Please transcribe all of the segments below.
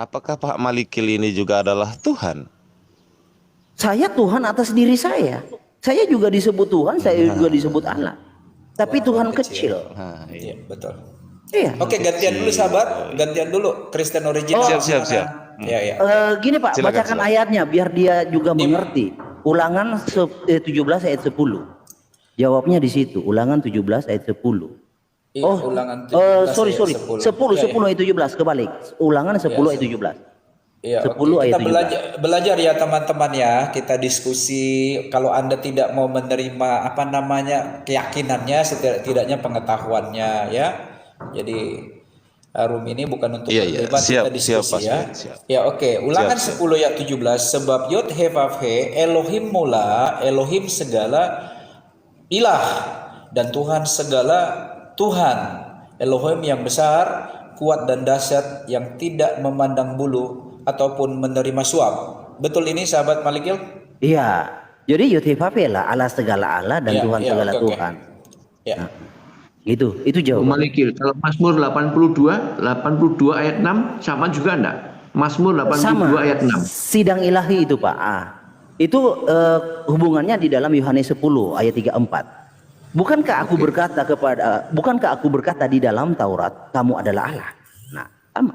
apakah Pak Malikil ini juga adalah Tuhan? Saya Tuhan atas diri saya. Saya juga disebut Tuhan, saya juga disebut Allah. Tapi Tuhan kecil. Nah, Iya, betul. Iya. Oke, gantian dulu sahabat, gantian dulu Kristen original. Siap. Ya, ya. Gini Pak, Silakan, bacakan silakan. ayatnya biar dia juga mengerti. Ulangan 17 ayat 10. Jawabnya di situ. Ulangan 17 ayat 10. Iya, Oh, ulangan 17 sorry. ayat 10 Ya, ya. ayat 17 kebalik. Ulangan 10 ayat 17. Iya, 10 oke. ayat Kita 17. belajar ya teman-teman ya. Kita diskusi. Kalau Anda tidak mau menerima apa namanya keyakinannya, setidak-tidaknya pengetahuannya ya. Jadi room ini bukan untuk Iya, berdebat, siap, kita diskusi Pak ya. Sven, siap. Ya, oke. Ulangan Siap. 10 ayat 17. Sebab Yod He Vav He Elohim mula, Elohim segala ilah, dan Tuhan segala Tuhan. Elohim yang besar, kuat dan dahsyat, yang tidak memandang bulu ataupun menerima suap. Betul ini sahabat Malikil? Iya. Jadi Yud-Heh-Vav-He lah Allah segala Allah dan Iya, Tuhan iya, segala oke, oke. Tuhan. Ya. Nah, itu jawabannya. Malikil, kalau Mazmur 82 ayat 6 sama juga enggak? Mazmur 82 Sama. ayat 6. Sidang ilahi itu Pak. Itu hubungannya di dalam Yohanes 10 ayat 34. Bukankah aku berkata di dalam Taurat kamu adalah Allah. Nah, sama.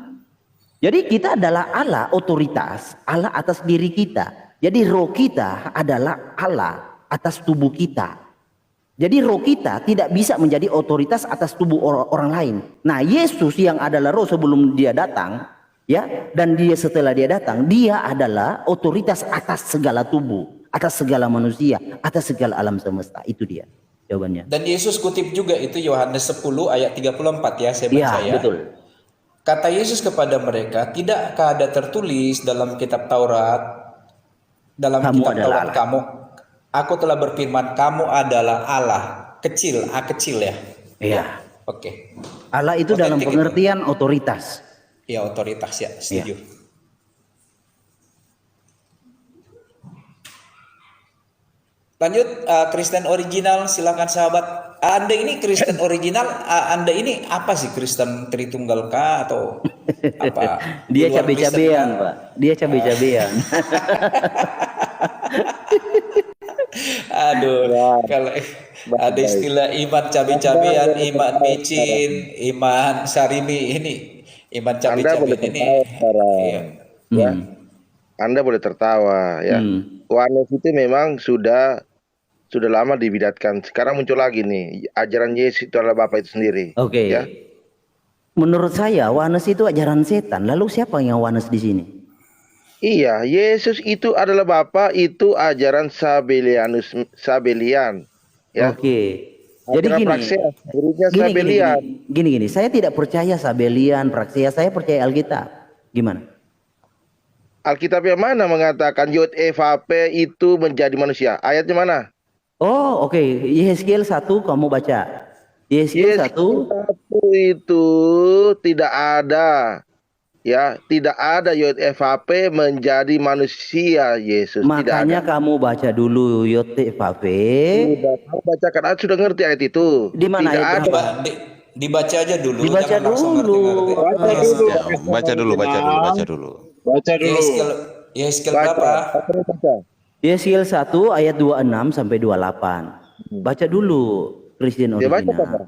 Jadi kita adalah Allah, otoritas Allah atas diri kita. Jadi roh kita adalah Allah atas tubuh kita. Jadi roh kita tidak bisa menjadi otoritas atas tubuh orang lain. Nah, Yesus yang adalah roh sebelum dia datang, ya, dan dia setelah dia datang, dia adalah otoritas atas segala tubuh, atas segala manusia, atas segala alam semesta. Itu dia jawabannya. Dan Yesus kutip juga itu Yohanes 10 ayat 34 ya, saya baca Iya, ya. betul. Kata Yesus kepada mereka, tidakkah ada tertulis dalam kitab Taurat, Kamu adalah Allah. aku telah berfirman kamu adalah Allah kecil, A kecil ya. Iya. Oke. Allah itu dalam Otentik itu. pengertian otoritas. Ya, otoritas ya, setuju. Lanjut, Kristen original, silakan sahabat. Anda ini Kristen original, Anda ini apa sih, Kristen Tritunggal kah atau apa? Dia Di luar Kristen cabe-cabean, kah? Pak. Dia cabe-cabean. Aduh, kalau ada istilah iman cabe-cabean, iman micin, iman sarimi ini, iman Anda boleh cabe-cabean ini. tertawa sekarang, Iya. ya. Anda boleh tertawa, ya. Wanes itu memang sudah lama dibidatkan. Sekarang muncul lagi nih, ajaran Yesus itu adalah Bapa itu sendiri. Oke. Ya. Menurut saya Wanes itu ajaran setan. Lalu siapa yang Wanes di sini? Iya, Yesus itu adalah Bapa, itu ajaran Sabelian. Ya. Oke. Jadi Ajaran gini. Praxeas, muridnya Sabelian. Gini. Saya tidak percaya Sabelian, Praxeas. Saya percaya Alkitab. Gimana? Alkitab yang mana mengatakan Yod Vav itu menjadi manusia? Ayatnya mana? Oh, oke. Yehezkiel 1 kamu baca. Yehezkiel 1. Satu itu tidak ada, ya, tidak ada Yod Vav menjadi manusia Yesus. Makanya tidak ada. kamu baca dulu Yod-Heh-Vav. Sudah, kamu bacakan, sudah ngerti ayat itu. Di mana Tidak ayat ada. berapa? Dibaca aja dulu. Dibaca jangan langsung dulu. ngerti-ngerti. Baca dulu. Baca dulu. Yehezkiel berapa? Baca. Yehezkiel 1 ayat 26 sampai 28. Baca dulu Kristen Dia baca original. apa?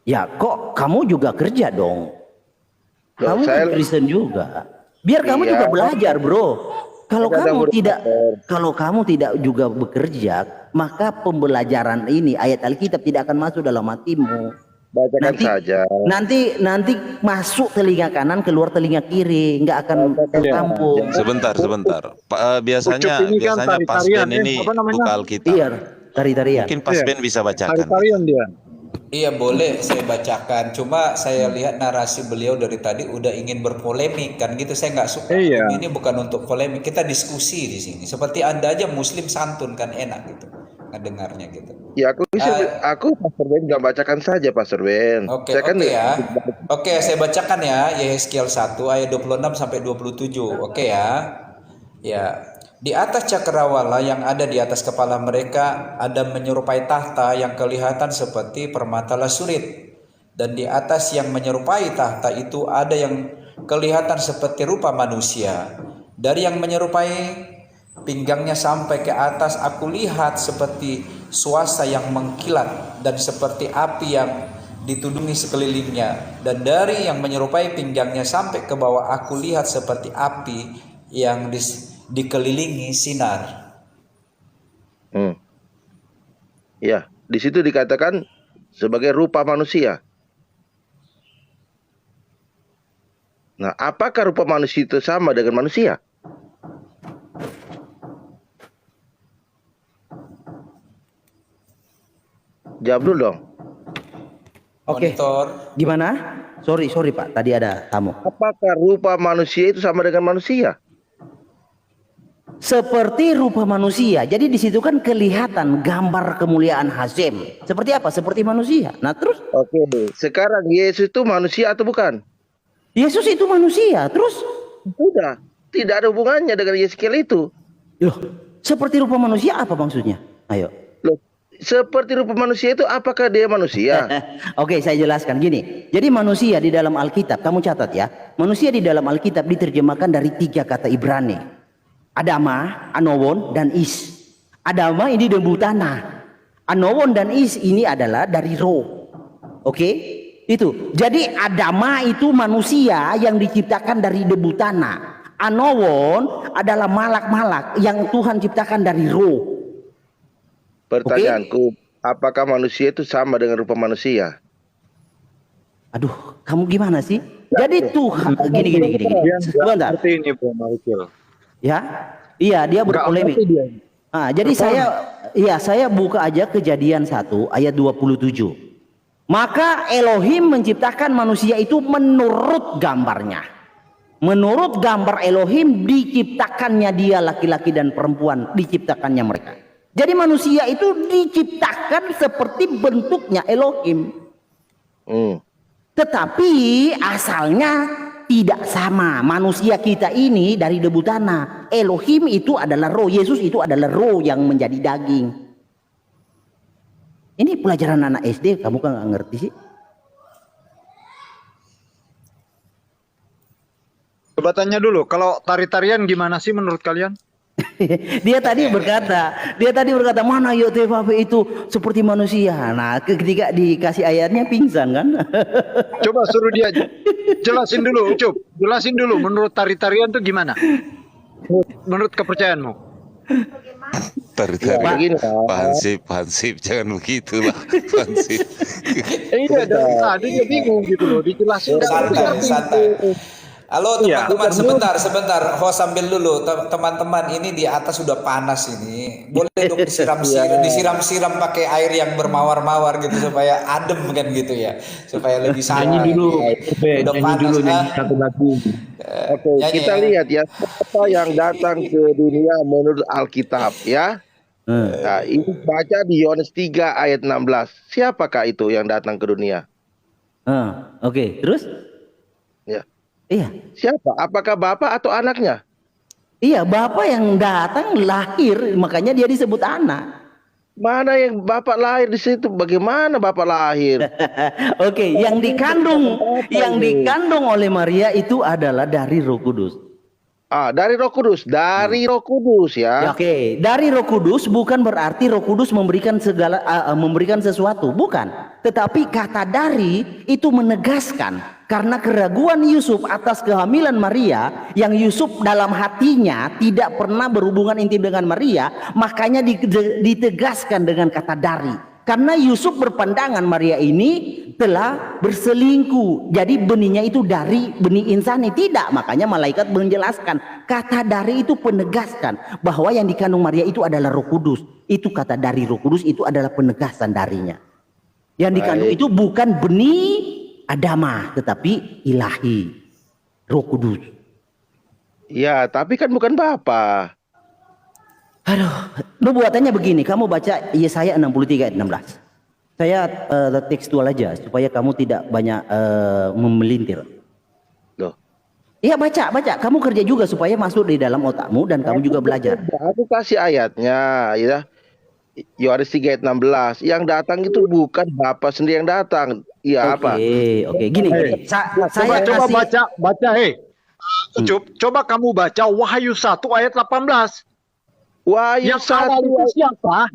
Ya kok kamu juga kerja dong. Loh, Kamu saya- kan Kristen juga. Biar kamu Iya. juga belajar, Bro. Kalau Ada kamu murid tidak pastor. kalau kamu tidak juga bekerja, maka pembelajaran ini ayat Alkitab tidak akan masuk dalam hatimu. Bacakan saja. Nanti masuk telinga kanan, keluar telinga kiri, nggak akan tertampung. Sebentar. Biasanya Ucup ini kan Pak tari-tarian, Sven ini apa namanya? buka Alkitab. Iya, tari-tarian. Mungkin Pak Sven bisa bacakan. Tari-tarian dia. Iya boleh saya bacakan. Cuma saya lihat narasi beliau dari tadi udah ingin berpolemik kan gitu. Saya nggak suka. Iya. Ini bukan untuk polemik. Kita diskusi di sini. Seperti Anda aja Muslim santun kan enak gitu ngedengarnya gitu. Ya aku Pastor Ben nggak bacakan saja Pastor Ben. Oke, Saya kan oke ya. Oke, saya bacakan ya Yehezkiel 1 ayat 26 sampai 27. Oke ya. Ya. Di atas cakrawala yang ada di atas kepala mereka ada menyerupai tahta yang kelihatan seperti permata lasurit. Dan di atas yang menyerupai tahta itu ada yang kelihatan seperti rupa manusia. Dari yang menyerupai pinggangnya sampai ke atas aku lihat seperti swasta yang mengkilat dan seperti api yang ditudungi sekelilingnya. Dan dari yang menyerupai pinggangnya sampai ke bawah aku lihat seperti api yang dikelilingi sinar. Ya, di situ dikatakan sebagai rupa manusia. Nah, apakah rupa manusia itu sama dengan manusia? Jawab dulu dong. Oke. Monitor. Gimana? Sorry Pak, tadi ada tamu. Apakah rupa manusia itu sama dengan manusia? Seperti rupa manusia. Jadi di situ kan kelihatan gambar kemuliaan Hashem. Seperti apa? Seperti manusia. Nah terus? Oke, sekarang Yesus itu manusia atau bukan? Yesus itu manusia. Terus? Sudah, tidak ada hubungannya dengan Yeskiel itu. Loh, seperti rupa manusia apa maksudnya? Ayo. Loh, seperti rupa manusia itu apakah dia manusia? Oke, saya jelaskan gini. Jadi manusia di dalam Alkitab, kamu catat ya. Manusia di dalam Alkitab diterjemahkan dari 3 kata Ibrani. Adama, Anowon, dan Is. Adama ini debu tanah. Anowon dan Is ini adalah dari roh. Oke? Itu. Jadi Adama itu manusia yang diciptakan dari debu tanah. Anowon adalah malak-malak yang Tuhan ciptakan dari roh. Pertanyaanku, apakah manusia itu sama dengan rupa manusia? Aduh, kamu gimana sih? Jadi Tuhan gini. Sebentar. Seperti ini Bro Michael. Ya, iya dia berpolemik. Nah, jadi saya buka aja Kejadian 1 ayat 27. Maka Elohim menciptakan manusia itu menurut gambarnya. Menurut gambar Elohim diciptakannya dia laki-laki dan perempuan, diciptakannya mereka. Jadi manusia itu diciptakan seperti bentuknya Elohim. Tetapi asalnya tidak sama. Manusia kita ini dari debu tanah. Elohim itu adalah roh. Yesus itu adalah roh yang menjadi daging. Ini pelajaran anak SD, kamu kan nggak ngerti sih? Coba tanya dulu, kalau tari-tarian gimana sih menurut kalian? Dia tadi berkata mana yuk TVP itu seperti manusia. Nah, ketika dikasih ayatnya pingsan kan? Coba suruh dia jelasin dulu, Ucup. Jelasin dulu menurut tari-tarian itu gimana? Menurut kepercayaanmu? Tari-tari. Pak Hansip, jangan begitu lah, Pak Hansip. Iya, dari tadi dia bingung gitu loh, dijelasin. Santai. Halo teman-teman, sebentar. Host sambil dulu. Teman-teman ini di atas sudah panas ini. Boleh dong disiram-siram pakai air yang bermawar-mawar gitu supaya adem kan gitu ya. Supaya lebih santai. Nyanyi dulu. Udah Nyanyi panas dulu satu lagu. Oke, kita lihat ya siapa yang datang ke dunia menurut Alkitab ya. Nah, ini baca di Yohanes 3 ayat 16. Siapakah itu yang datang ke dunia? Oke, terus? Ya. Iya. Siapa? Apakah bapak atau anaknya? Iya, bapak yang datang lahir, makanya dia disebut anak. Mana yang bapak lahir di situ? Bagaimana bapak lahir? Oke, yang dikandung oleh Maria itu adalah dari Roh Kudus. Dari Roh Kudus, dari Roh Kudus ya. Oke, dari Roh Kudus bukan berarti Roh Kudus memberikan memberikan sesuatu, bukan. Tetapi kata dari itu menegaskan karena keraguan Yusuf atas kehamilan Maria, yang Yusuf dalam hatinya tidak pernah berhubungan intim dengan Maria, makanya ditegaskan dengan kata dari. Karena Yusuf berpandangan Maria ini telah berselingkuh. Jadi benihnya itu dari benih insani. Tidak. Makanya malaikat menjelaskan. Kata dari itu penegaskan. Bahwa yang dikandung Maria itu adalah Roh Kudus. Itu kata dari Roh Kudus itu adalah penegasan darinya. Yang dikandung itu bukan benih Adama. Tetapi ilahi. Roh Kudus. Ya, tapi kan bukan Bapa. Aduh, nubuatannya begini, kamu baca Yesaya 63 ayat 16. Saya tekstual aja supaya kamu tidak banyak memelintir. Loh. Iya baca. Kamu kerja juga supaya masuk di dalam otakmu dan kamu juga belajar. Aku kasih ayatnya, ya. Yohanes 3 ayat 16. Yang datang itu bukan Bapa sendiri yang datang. Iya apa? Oke, gini. Saya Coba kasih baca, coba kamu baca Wahyu 1 ayat 18. Wahyu Yang awal itu siapa?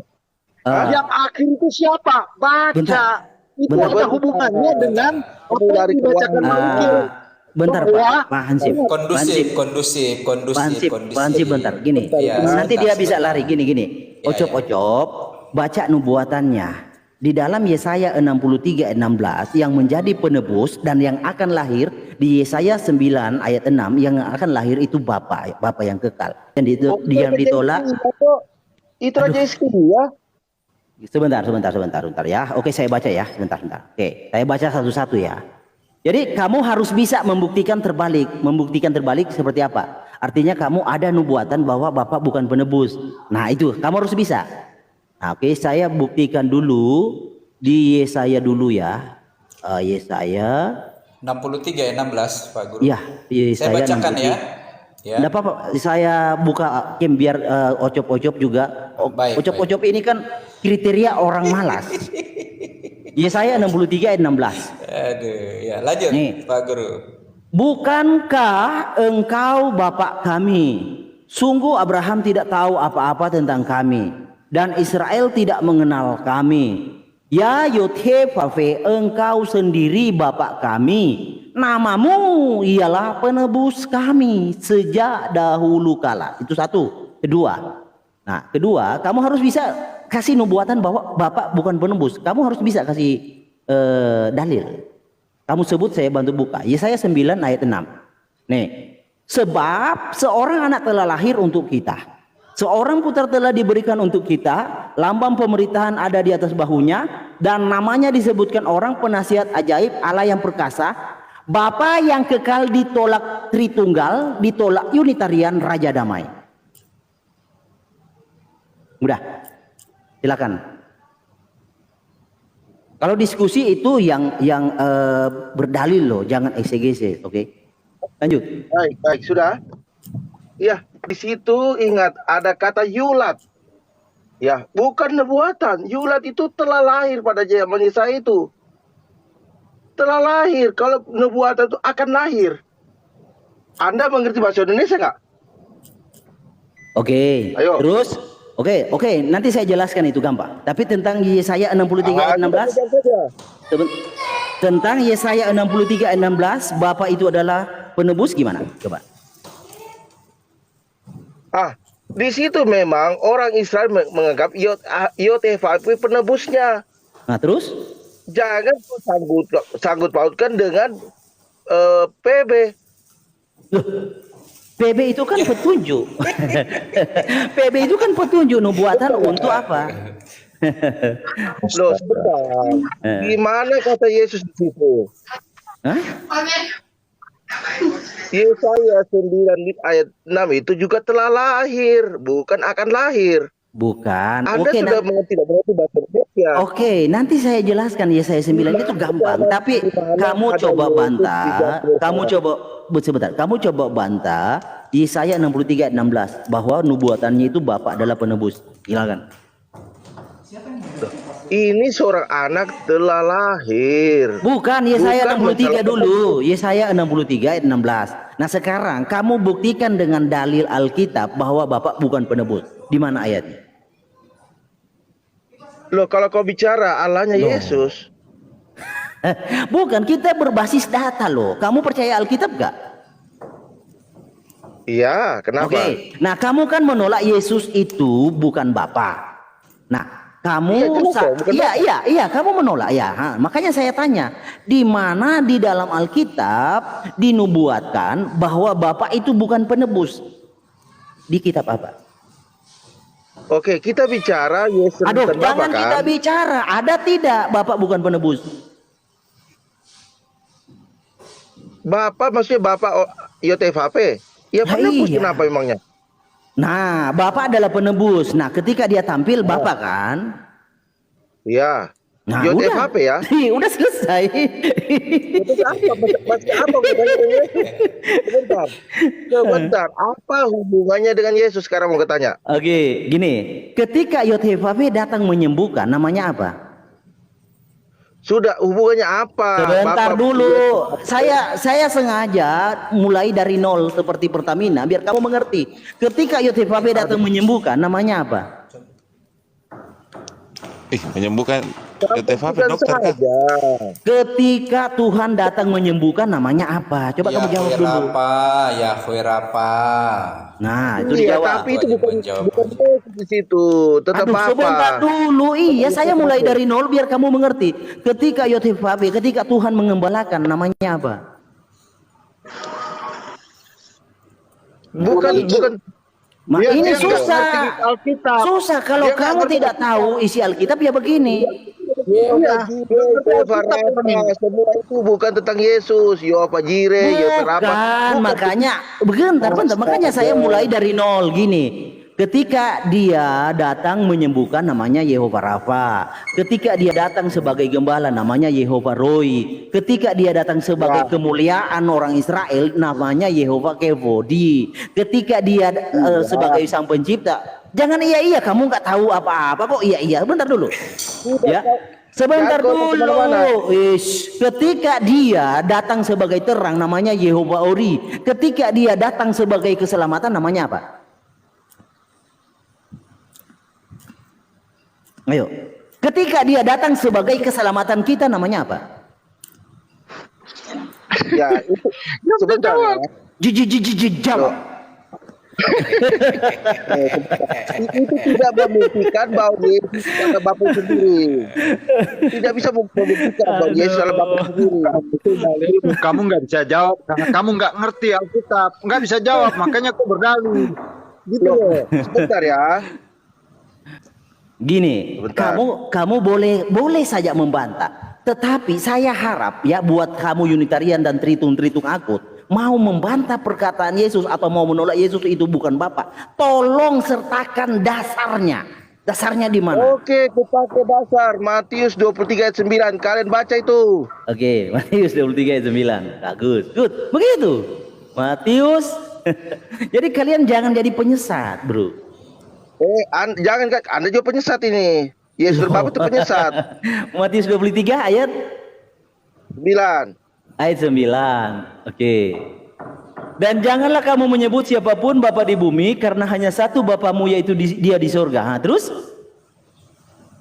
Yang akhir itu siapa? Baca. Bentar. Itu Bentar. ada hubungannya dengan apa yang dibacakan Mangkil. bentar Pak Hansip. Kondusif. Pak Hansip bentar. Gini. Iya, Nanti dia sebentar, bisa sebentar. lari gini. Ya, Ocop-ocop baca nubuatannya. Di dalam Yesaya 63 ayat 16 yang menjadi penebus dan yang akan lahir, di Yesaya 9 ayat 6 yang akan lahir itu Bapa yang kekal. Dan itu yang ditolak. Itu Raja Hizkia. Sebentar ya. Oke, saya baca ya. Sebentar. Oke, saya baca satu-satu ya. Jadi kamu harus bisa membuktikan terbalik. Membuktikan terbalik seperti apa? Artinya kamu ada nubuatan bahwa Bapak bukan penebus. Nah itu kamu harus bisa. Nah, oke, saya buktikan dulu di Yesaya dulu ya. Yesaya 63 ayat 16 Pak Guru. ya. Saya Yesaya bacakan 63. ya. Ya. Nggak apa-apa, saya buka Kim biar ocop-ocop juga. Baik, Ocop-ocop ini kan kriteria orang malas. Yesaya 63 ayat 16. Aduh, ya lanjut Nih. Pak Guru. Bukankah engkau Bapak kami? Sungguh Abraham tidak tahu apa-apa tentang kami, dan Israel tidak mengenal kami. Ya Yod-Heh-Vaveh, engkau sendiri Bapak kami. Namamu ialah penebus kami sejak dahulu kala. Itu satu. Kedua, kamu harus bisa kasih nubuatan bahwa Bapak bukan penebus. Kamu harus bisa kasih dalil. Kamu sebut, saya bantu buka. Yesaya 9 ayat 6. Nih, sebab seorang anak telah lahir untuk kita, seorang putra telah diberikan untuk kita, lambang pemerintahan ada di atas bahunya, dan namanya disebutkan orang penasihat ajaib, Allah yang perkasa, Bapa yang kekal, ditolak Tritunggal, ditolak Unitarian, Raja Damai. Udah, silakan. Kalau diskusi itu yang berdalil loh, jangan eksegese, oke? Lanjut. Baik, sudah. Ya, di situ ingat ada kata yulat. Ya, bukan nubuatan. Yulat itu telah lahir pada zaman Isa itu. Telah lahir. Kalau nubuatan itu akan lahir. Anda mengerti bahasa Indonesia nggak? Oke. Ayo. Terus, oke. Nanti saya jelaskan itu gampang. Tapi tentang Yesaya 63 ayat 16. Tentang Yesaya 63 ayat 16, Bapak itu adalah penebus gimana? Coba. Di situ memang orang Israel menganggap Yod-Heh-Vaveh penebusnya. Nah, terus? Jangan sanggut pautkan dengan PB. Loh, PB itu kan petunjuk. PB itu kan petunjuk, nubuatan untuk apa? Loh, sebentar. Gimana kata Yesus di situ? Hah? Yesaya 9 ayat 6 itu juga telah lahir, bukan akan lahir. Bukan. Anda Oke, sudah tidak mengerti bahasa Indonesia. Oke, nanti saya jelaskan Yesaya 9 itu gampang. Tapi kamu coba bantah, kamu coba bantah Yesaya 63 ayat 16 bahwa nubuatannya itu Bapak adalah penebus. Silakan. Ini seorang anak telah lahir. Bukan, Yesaya Bukan 63 masalah dulu. Yesaya 63 ayat 16. Nah, sekarang kamu buktikan dengan dalil Alkitab bahwa Bapak bukan penebus. Di mana ayatnya? Loh, kalau kau bicara Allahnya Yesus, Bukan, kita berbasis data loh. Kamu percaya Alkitab gak? iya, kenapa? Oke. Nah, kamu kan menolak Yesus itu bukan Bapa. Nah, kamu iya, kamu menolak ya. Makanya saya tanya, di mana di dalam Alkitab dinubuatkan bahwa Bapak itu bukan penebus? Di kitab apa? Oke, kita bicara Yesus Aduh, dan jangan Bapak, kita kan? bicara. Ada tidak Bapak bukan penebus? Bapak maksudnya Bapak Yod-Heh-Vaveh. Ya Nah, penebus, iya. kenapa emangnya? Nah, Bapak adalah penebus. Nah, ketika dia tampil Bapak kan? Iya. Nah, Yod-Heh-Vaveh ya. Udah selesai. Masih apa hubungannya dengan Yesus? Sebentar. Apa hubungannya dengan Yesus? Sekarang mau ketanya. Oke, gini. Ketika Yod-Heh-Vaveh datang menyembuhkan, namanya apa? Sudah, hubungannya apa? Sebentar Bapak dulu. Saya sengaja mulai dari nol seperti Pertamina biar kamu mengerti. Ketika YTVP datang menyembuhkan, namanya apa? Menyembuhkan TVP bukan dokter kan? saja. Ketika Tuhan datang menyembuhkan, namanya apa? Coba kamu jawab dulu. Yahweh Rafa. Nah, itu Iya, dijawab. tapi itu bukan di situ. Tetap Aduh, apa? sebentar dulu. Iya, saya mulai dari nol biar kamu mengerti. Ketika YTVP, ketika Tuhan mengembalakan, namanya apa? Bukan. Ini dia susah. ngerti Alkitab. Susah kalau Dia kamu nggak tidak tahu isi Alkitab ya begini. Yehova Jireh, semua itu bukan tentang Yesus. Yehova Jireh, Yehova Rafa. Bukan, makanya bentar, makanya saya mulai dari nol gini. Ketika dia datang menyembuhkan, namanya Yehova Rafa. Ketika dia datang sebagai gembala, namanya Yehova Roi. Ketika dia datang sebagai kemuliaan orang Israel, namanya Yehova Kevodi. Ketika dia sebagai sang pencipta, jangan iya kamu nggak tahu apa-apa kok. Iya bentar dulu ya, sebentar dulu. Ketika dia datang sebagai terang, namanya Yehova Ori. Ketika dia datang sebagai keselamatan, namanya apa? Ayo. Ketika dia datang sebagai keselamatan kita, namanya apa? Ya, itu sebentar. Jawab. Itu tidak membuktikan bahwa Yesus adalah Bapa sendiri. Tidak bisa membuktikan bahwa Yesus adalah Bapa sendiri. Kamu nggak bisa jawab karena kamu nggak ngerti Alkitab. Nggak bisa jawab, makanya aku berdalih. Gitu loh. Sebentar ya. Gini, Bentar. kamu boleh saja membantah, tetapi saya harap ya buat kamu Unitarian dan Tritung akut mau membantah perkataan Yesus atau mau menolak Yesus itu bukan Bapa, tolong sertakan dasarnya. Dasarnya di mana? Oke, aku pakai dasar Matius 23 ayat 9. Kalian baca itu. Oke, Matius 23 ayat 9. Bagus. Good. Begitu. Matius. Jadi kalian jangan jadi penyesat, Bro. Jangan Kak, Anda juga penyesat ini. Yesus Bapa itu penyesat. Matius 23 ayat 9. Ayat 9. Oke. Dan janganlah kamu menyebut siapapun Bapa di bumi, karena hanya satu Bapamu, yaitu dia di surga. Terus?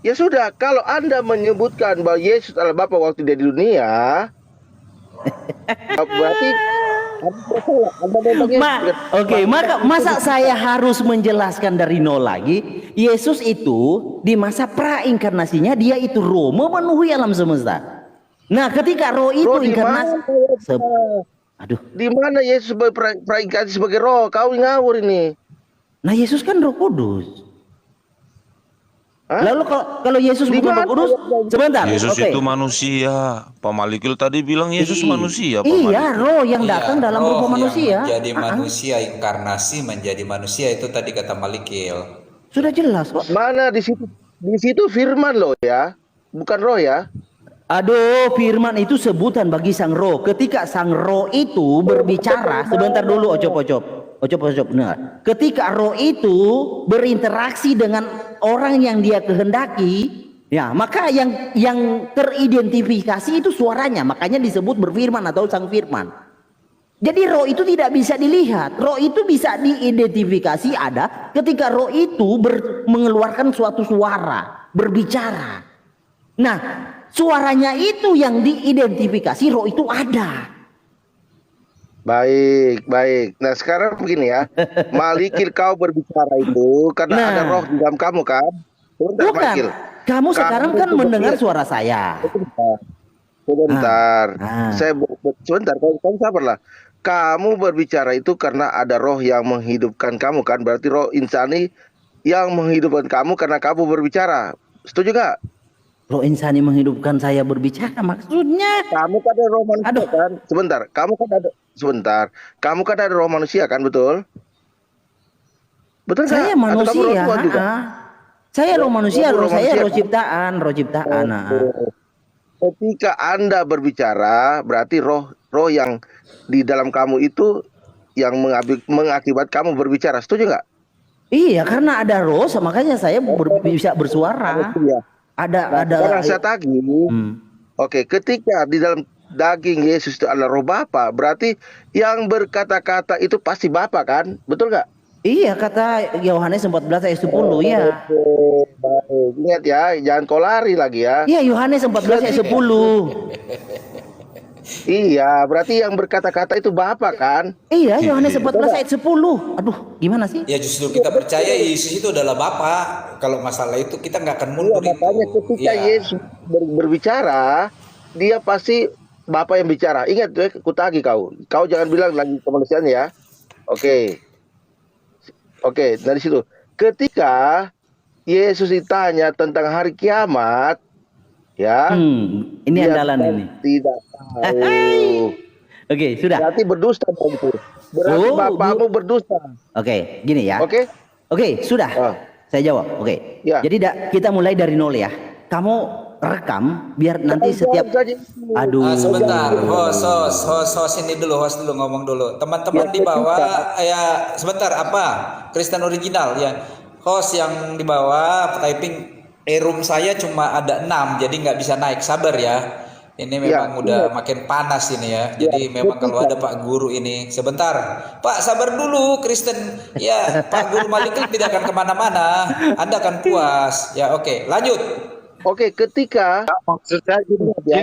Ya sudah, kalau Anda menyebutkan bahwa Yesus adalah Bapa waktu dia di dunia, berarti maka masa saya harus menjelaskan dari nol lagi? Yesus itu di masa prainkarnasinya dia itu roh memenuhi alam semesta. Nah, ketika roh itu inkarnasi, di mana Yesus prainkarnasi sebagai roh? Kau ngawur ini. Nah, Yesus kan Roh Kudus. Hah? Lalu kalau Yesus bukan Roh Kudus, sebentar. Yesus itu manusia. Pak Malikil tadi bilang Yesus manusia. Pak Iya, Malikil. roh yang datang dalam rupa manusia. Menjadi manusia, inkarnasi menjadi manusia, itu tadi kata Malikil. Sudah jelas kok. Mana di situ firman loh ya, bukan roh ya. Aduh, firman itu sebutan bagi sang roh. Ketika sang roh itu berbicara, sebentar dulu, ocop. Nah, ketika roh itu berinteraksi dengan orang yang dia kehendaki, ya maka yang teridentifikasi itu suaranya, makanya disebut berfirman atau sang firman. Jadi roh itu tidak bisa dilihat, roh itu bisa diidentifikasi ada ketika roh itu mengeluarkan suatu suara, berbicara. Nah, suaranya itu yang diidentifikasi, roh itu ada. Baik. Nah sekarang begini ya, Malikil kau berbicara itu karena ada roh di dalam kamu kan? Sebentar, Bukan, Malikil. kamu sekarang kan mendengar suara saya. Sebentar. Sebentar, kamu sabarlah. Kamu berbicara itu karena ada roh yang menghidupkan kamu kan? Berarti roh insani yang menghidupkan kamu karena kamu berbicara. Setuju gak? Roh insani menghidupkan saya berbicara, maksudnya? Kamu kan ada roh manusia kan? Sebentar, kamu kan ada roh manusia kan, betul? Betul Saya nggak? manusia. Atau kamu roh Tuhan juga? Saya roh manusia, roh saya roh ciptaan. Ketika Anda berbicara, berarti roh yang di dalam kamu itu yang mengakibat kamu berbicara. Setuju nggak? Iya, karena ada roh, makanya saya bisa bersuara. Iya. Ada. Sekarang saya tagih. Oke, ketika di dalam daging Yesus itu adalah roh Bapa, berarti yang berkata-kata itu pasti Bapa kan? Betul nggak? Iya, kata Yohanes 14 ayat 10 ya. Oke, baik. Ingat ya, jangan kau lari lagi ya. Iya, Yohanes 14 ayat 10. Iya, berarti yang berkata-kata itu Bapa kan? Iya, Yohanes 14 ayat 10. Aduh, gimana sih? Ya justru kita percaya Yesus itu adalah Bapa. Kalau masalah itu kita nggak akan Iya, mundur itu. makanya ketika Ya. Yesus berbicara, dia pasti Bapa yang bicara. Ingat, kutagi kau. Kau jangan bilang lagi kemanusiaan ya. Oke. Oke, dari situ. Ketika Yesus ditanya tentang hari kiamat, ya, Ini dia andalan ini. tidak tahu. Oke, sudah. Berarti berdusta begitu. Berarti Oh, bapakmu berdusta. Oke, gini ya. Oke? Oke, sudah. Ah. Saya jawab. Oke. Ya. Jadi kita mulai dari nol ya. Kamu rekam biar nanti setiap aduh. Sebentar, host ini dulu, host dulu ngomong dulu. Teman-teman di bawah, ya sebentar apa? Kristen original ya. Host yang di bawah typing room saya cuma ada 6, jadi nggak bisa naik. Sabar ya. Ini memang udah makin panas ini ya. Jadi memang kalau ada Pak Guru ini sebentar, Pak sabar dulu Kristen. Ya Pak Guru Malikil tidak akan kemana-mana. Anda akan puas. Ya oke, lanjut. Oke, ketika Maksud saya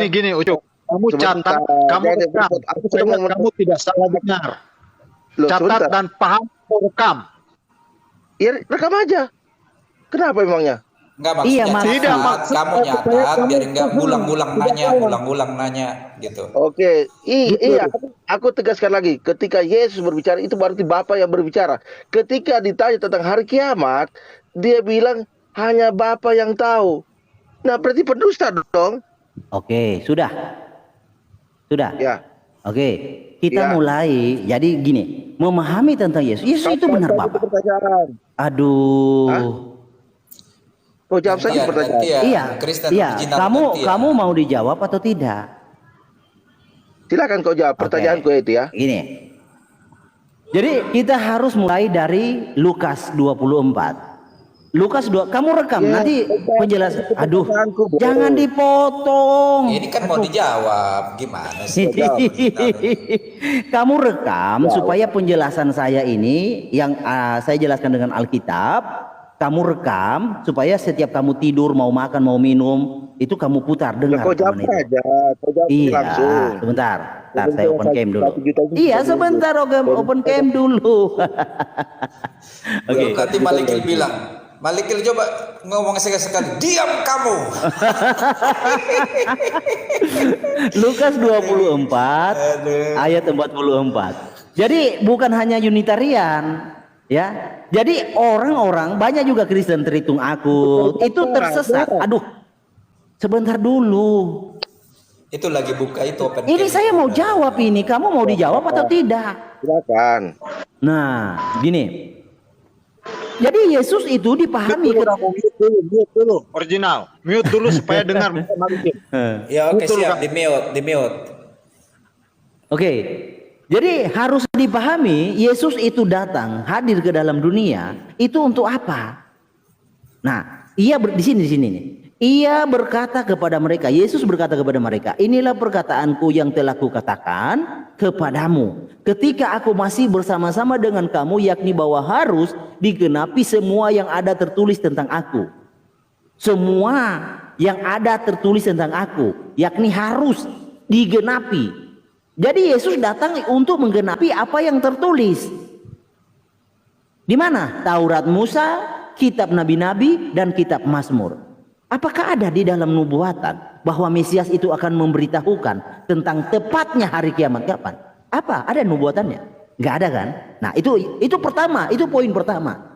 gini, Ucup. Kamu Sebentar, catat, kamu jangan rekam. berebut. Aku Supaya sudah mau- kamu tidak salah dengar. Loh, Catat sebentar. dan paham, rekam. Ya, rekam aja. Kenapa emangnya? Enggak maksudnya Iya, catat, tidak, maksud kamu saya nyatat kamu biar enggak paham. ulang-ulang nanya gitu. Oke, iya, aku tegaskan lagi. Ketika Yesus berbicara, itu berarti Bapa yang berbicara. Ketika ditanya tentang hari kiamat, dia bilang hanya Bapa yang tahu. Nah, berarti pendusta dong. Oke, sudah. Sudah. Ya. Oke, kita Ya. mulai. Jadi gini, memahami tentang Yesus. Yesus itu benar Kapan saja Bapak. pertanyaan. Aduh. Oh, jawab saja Gantian, pertanyaan. gantian. Iya. Kristen Iya, original kamu gantian. mau dijawab atau tidak? Silakan kau jawab pertanyaanku itu ya. Gini. Jadi kita harus mulai dari Lukas 24. Lukas 2, kamu rekam Ya, nanti penjelasan. Aduh, pertanyaanku, Bro. jangan dipotong. Ini kan mau dijawab gimana sih? Kamu rekam supaya penjelasan saya ini yang saya jelaskan dengan Alkitab, kamu rekam supaya setiap kamu tidur, mau makan, mau minum, itu kamu putar dengar. Kau jawab rekaman itu. aja. Kau jawab Iya, langsung. sebentar. Ntar saya Sebentar, open cam dulu. 1 juta juga Iya, dulu. sebentar open cam dulu. Oke. Nanti Malikil bilang, Malikil coba ngomong sekali-sekali, diam kamu. Lukas 24 ayat 44. Jadi bukan hanya Unitarian, ya. Jadi orang-orang banyak juga Kristen terhitung aku itu tersesat. Aduh, sebentar dulu. Itu lagi buka itu open Ini cam. saya mau jawab ini. Kamu mau dijawab atau tidak? Silakan. Nah, gini. Jadi Yesus itu dipahami. Mute dulu, original. Mute dulu supaya dengar. Ya oke siap, di mute. Oke. Jadi harus dipahami Yesus itu datang hadir ke dalam dunia itu untuk apa? Nah, di sini nih. Ia berkata kepada mereka, Yesus berkata kepada mereka, inilah perkataanku yang telah kukatakan kepadamu ketika aku masih bersama-sama dengan kamu, yakni bahwa harus digenapi semua yang ada tertulis tentang aku. Semua yang ada tertulis tentang aku, yakni harus digenapi. Jadi Yesus datang untuk menggenapi apa yang tertulis. Di mana? Taurat Musa, kitab nabi-nabi, dan kitab Mazmur. Apakah ada di dalam nubuatan bahwa Mesias itu akan memberitahukan tentang tepatnya hari kiamat kapan? Apa? Ada nubuatannya? Nggak ada kan? Nah, itu pertama, itu poin pertama.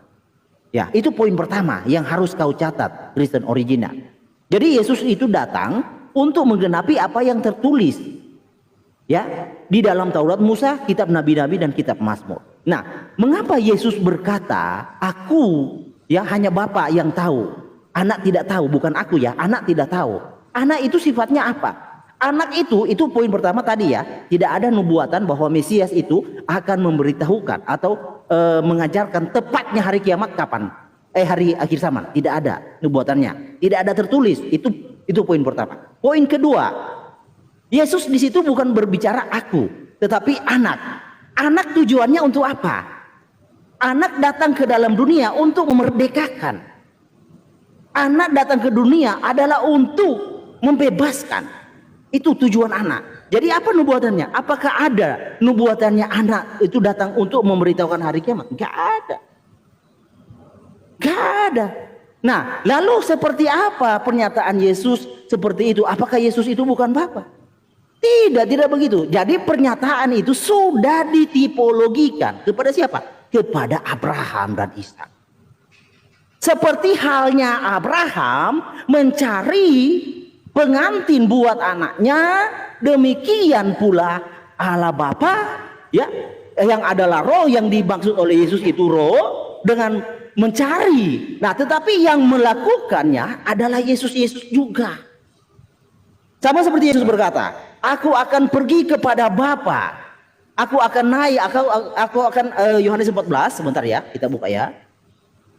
Ya, itu poin pertama yang harus kau catat, Kristen original. Jadi Yesus itu datang untuk menggenapi apa yang tertulis. Ya, di dalam Taurat Musa, kitab nabi-nabi, dan kitab Mazmur. Nah, mengapa Yesus berkata, aku ya hanya Bapa yang tahu. Anak tidak tahu, bukan aku ya, anak tidak tahu. Anak itu sifatnya apa? Anak itu poin pertama tadi ya, tidak ada nubuatan bahwa Mesias itu akan memberitahukan atau mengajarkan tepatnya hari kiamat kapan. Hari akhir zaman, tidak ada nubuatannya. Tidak ada tertulis, itu Itu poin pertama. Poin kedua, Yesus di situ bukan berbicara aku, tetapi anak. Anak tujuannya untuk apa? Anak datang ke dalam dunia untuk memerdekakan. Anak datang ke dunia adalah untuk membebaskan. Itu tujuan anak. Jadi apa nubuatannya? Apakah ada nubuatannya anak itu datang untuk memberitahukan hari kiamat? Gak ada. Gak ada. Nah, lalu seperti apa pernyataan Yesus seperti itu? Apakah Yesus itu bukan Bapa? Tidak begitu. Jadi pernyataan itu sudah ditipologikan kepada siapa? Kepada Abraham dan Ishak. Seperti halnya Abraham mencari pengantin buat anaknya, demikian pula Allah Bapa, ya, yang adalah roh yang dimaksud oleh Yesus itu roh dengan mencari. Nah, tetapi yang melakukannya adalah Yesus juga. Sama seperti Yesus berkata, aku akan pergi kepada Bapa. Aku akan naik, aku akan Yohanes 14, sebentar ya, kita buka ya.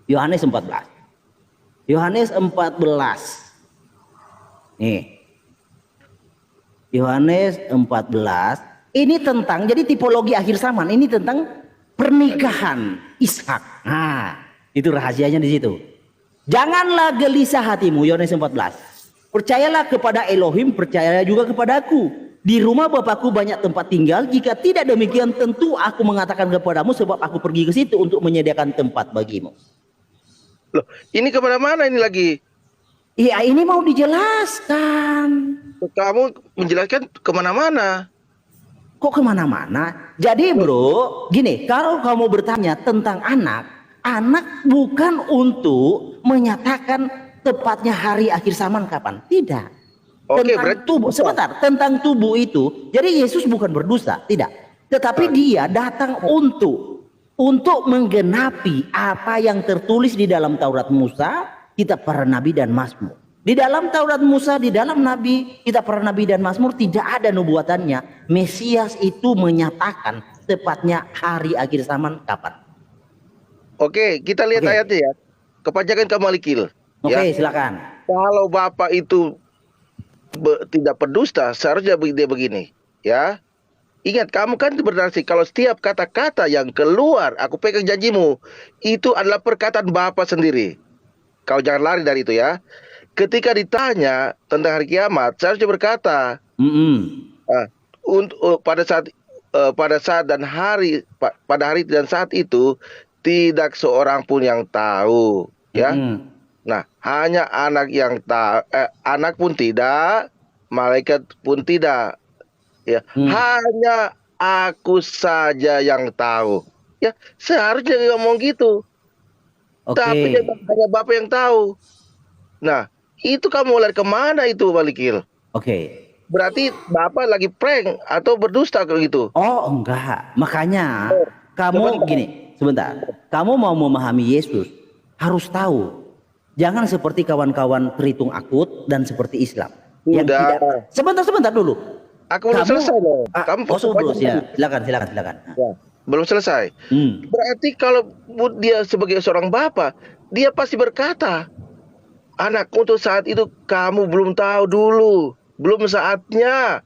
Yohanes 14. Yohanes 14. Nih. Yohanes 14. Ini tentang, jadi tipologi akhir zaman, ini tentang pernikahan Ishak. Nah, itu rahasianya di situ. Janganlah gelisah hatimu, Yohanes 14. Percayalah kepada Elohim, percayalah juga kepadaku. Di rumah Bapakku banyak tempat tinggal. Jika tidak demikian, tentu aku mengatakan kepadamu, sebab aku pergi ke situ untuk menyediakan tempat bagimu. Loh, ini kemana-mana ini lagi? Iya, ini mau dijelaskan. Kamu menjelaskan kemana-mana. Kok kemana-mana? Jadi bro, gini, kalau kamu bertanya tentang anak, anak bukan untuk menyatakan tepatnya hari akhir zaman kapan. Tidak. Oke, tentang tubuh, sebentar, tentang tubuh itu. Jadi Yesus bukan berdusta, tidak. Tetapi dia datang untuk menggenapi apa yang tertulis di dalam Taurat Musa, kitab para nabi dan Mazmur. Di dalam Taurat Musa, di dalam nabi, kitab para nabi dan Mazmur tidak ada nubuatannya Mesias itu menyatakan tepatnya hari akhir zaman kapan. Oke, kita lihat ayatnya ya. Kepanjangan Kamalikil. Oke, Ya. silakan. Kalau Bapak itu tidak berdusta, seharusnya dia begini, ya. Ingat, kamu kan bernarasi kalau setiap kata-kata yang keluar, aku pegang janjimu, itu adalah perkataan Bapa sendiri. Kau jangan lari dari itu ya. Ketika ditanya tentang hari kiamat, seharusnya berkata, pada saat dan hari, pada hari dan saat itu tidak seorang pun yang tahu, ya. Nah, hanya anak yang tahu, anak pun tidak, malaikat pun tidak. Ya, hanya aku saja yang tahu. Ya, seharusnya ngomong gitu. Tapi hanya Bapak yang tahu. Nah, itu kamu lari kemana itu, Malikil? Berarti Bapak lagi prank atau berdusta kalau gitu? Oh, enggak. Makanya kamu gini, sebentar. Kamu mau memahami Yesus, harus tahu. Jangan seperti kawan-kawan perhitung akut dan seperti Islam. Yang tidak. Sebentar dulu. Aku belum selesai loh. Kamu belum ya. Silakan. Ya, belum selesai. Berarti kalau dia sebagai seorang bapak, dia pasti berkata, anak untuk saat itu kamu belum tahu dulu, belum saatnya.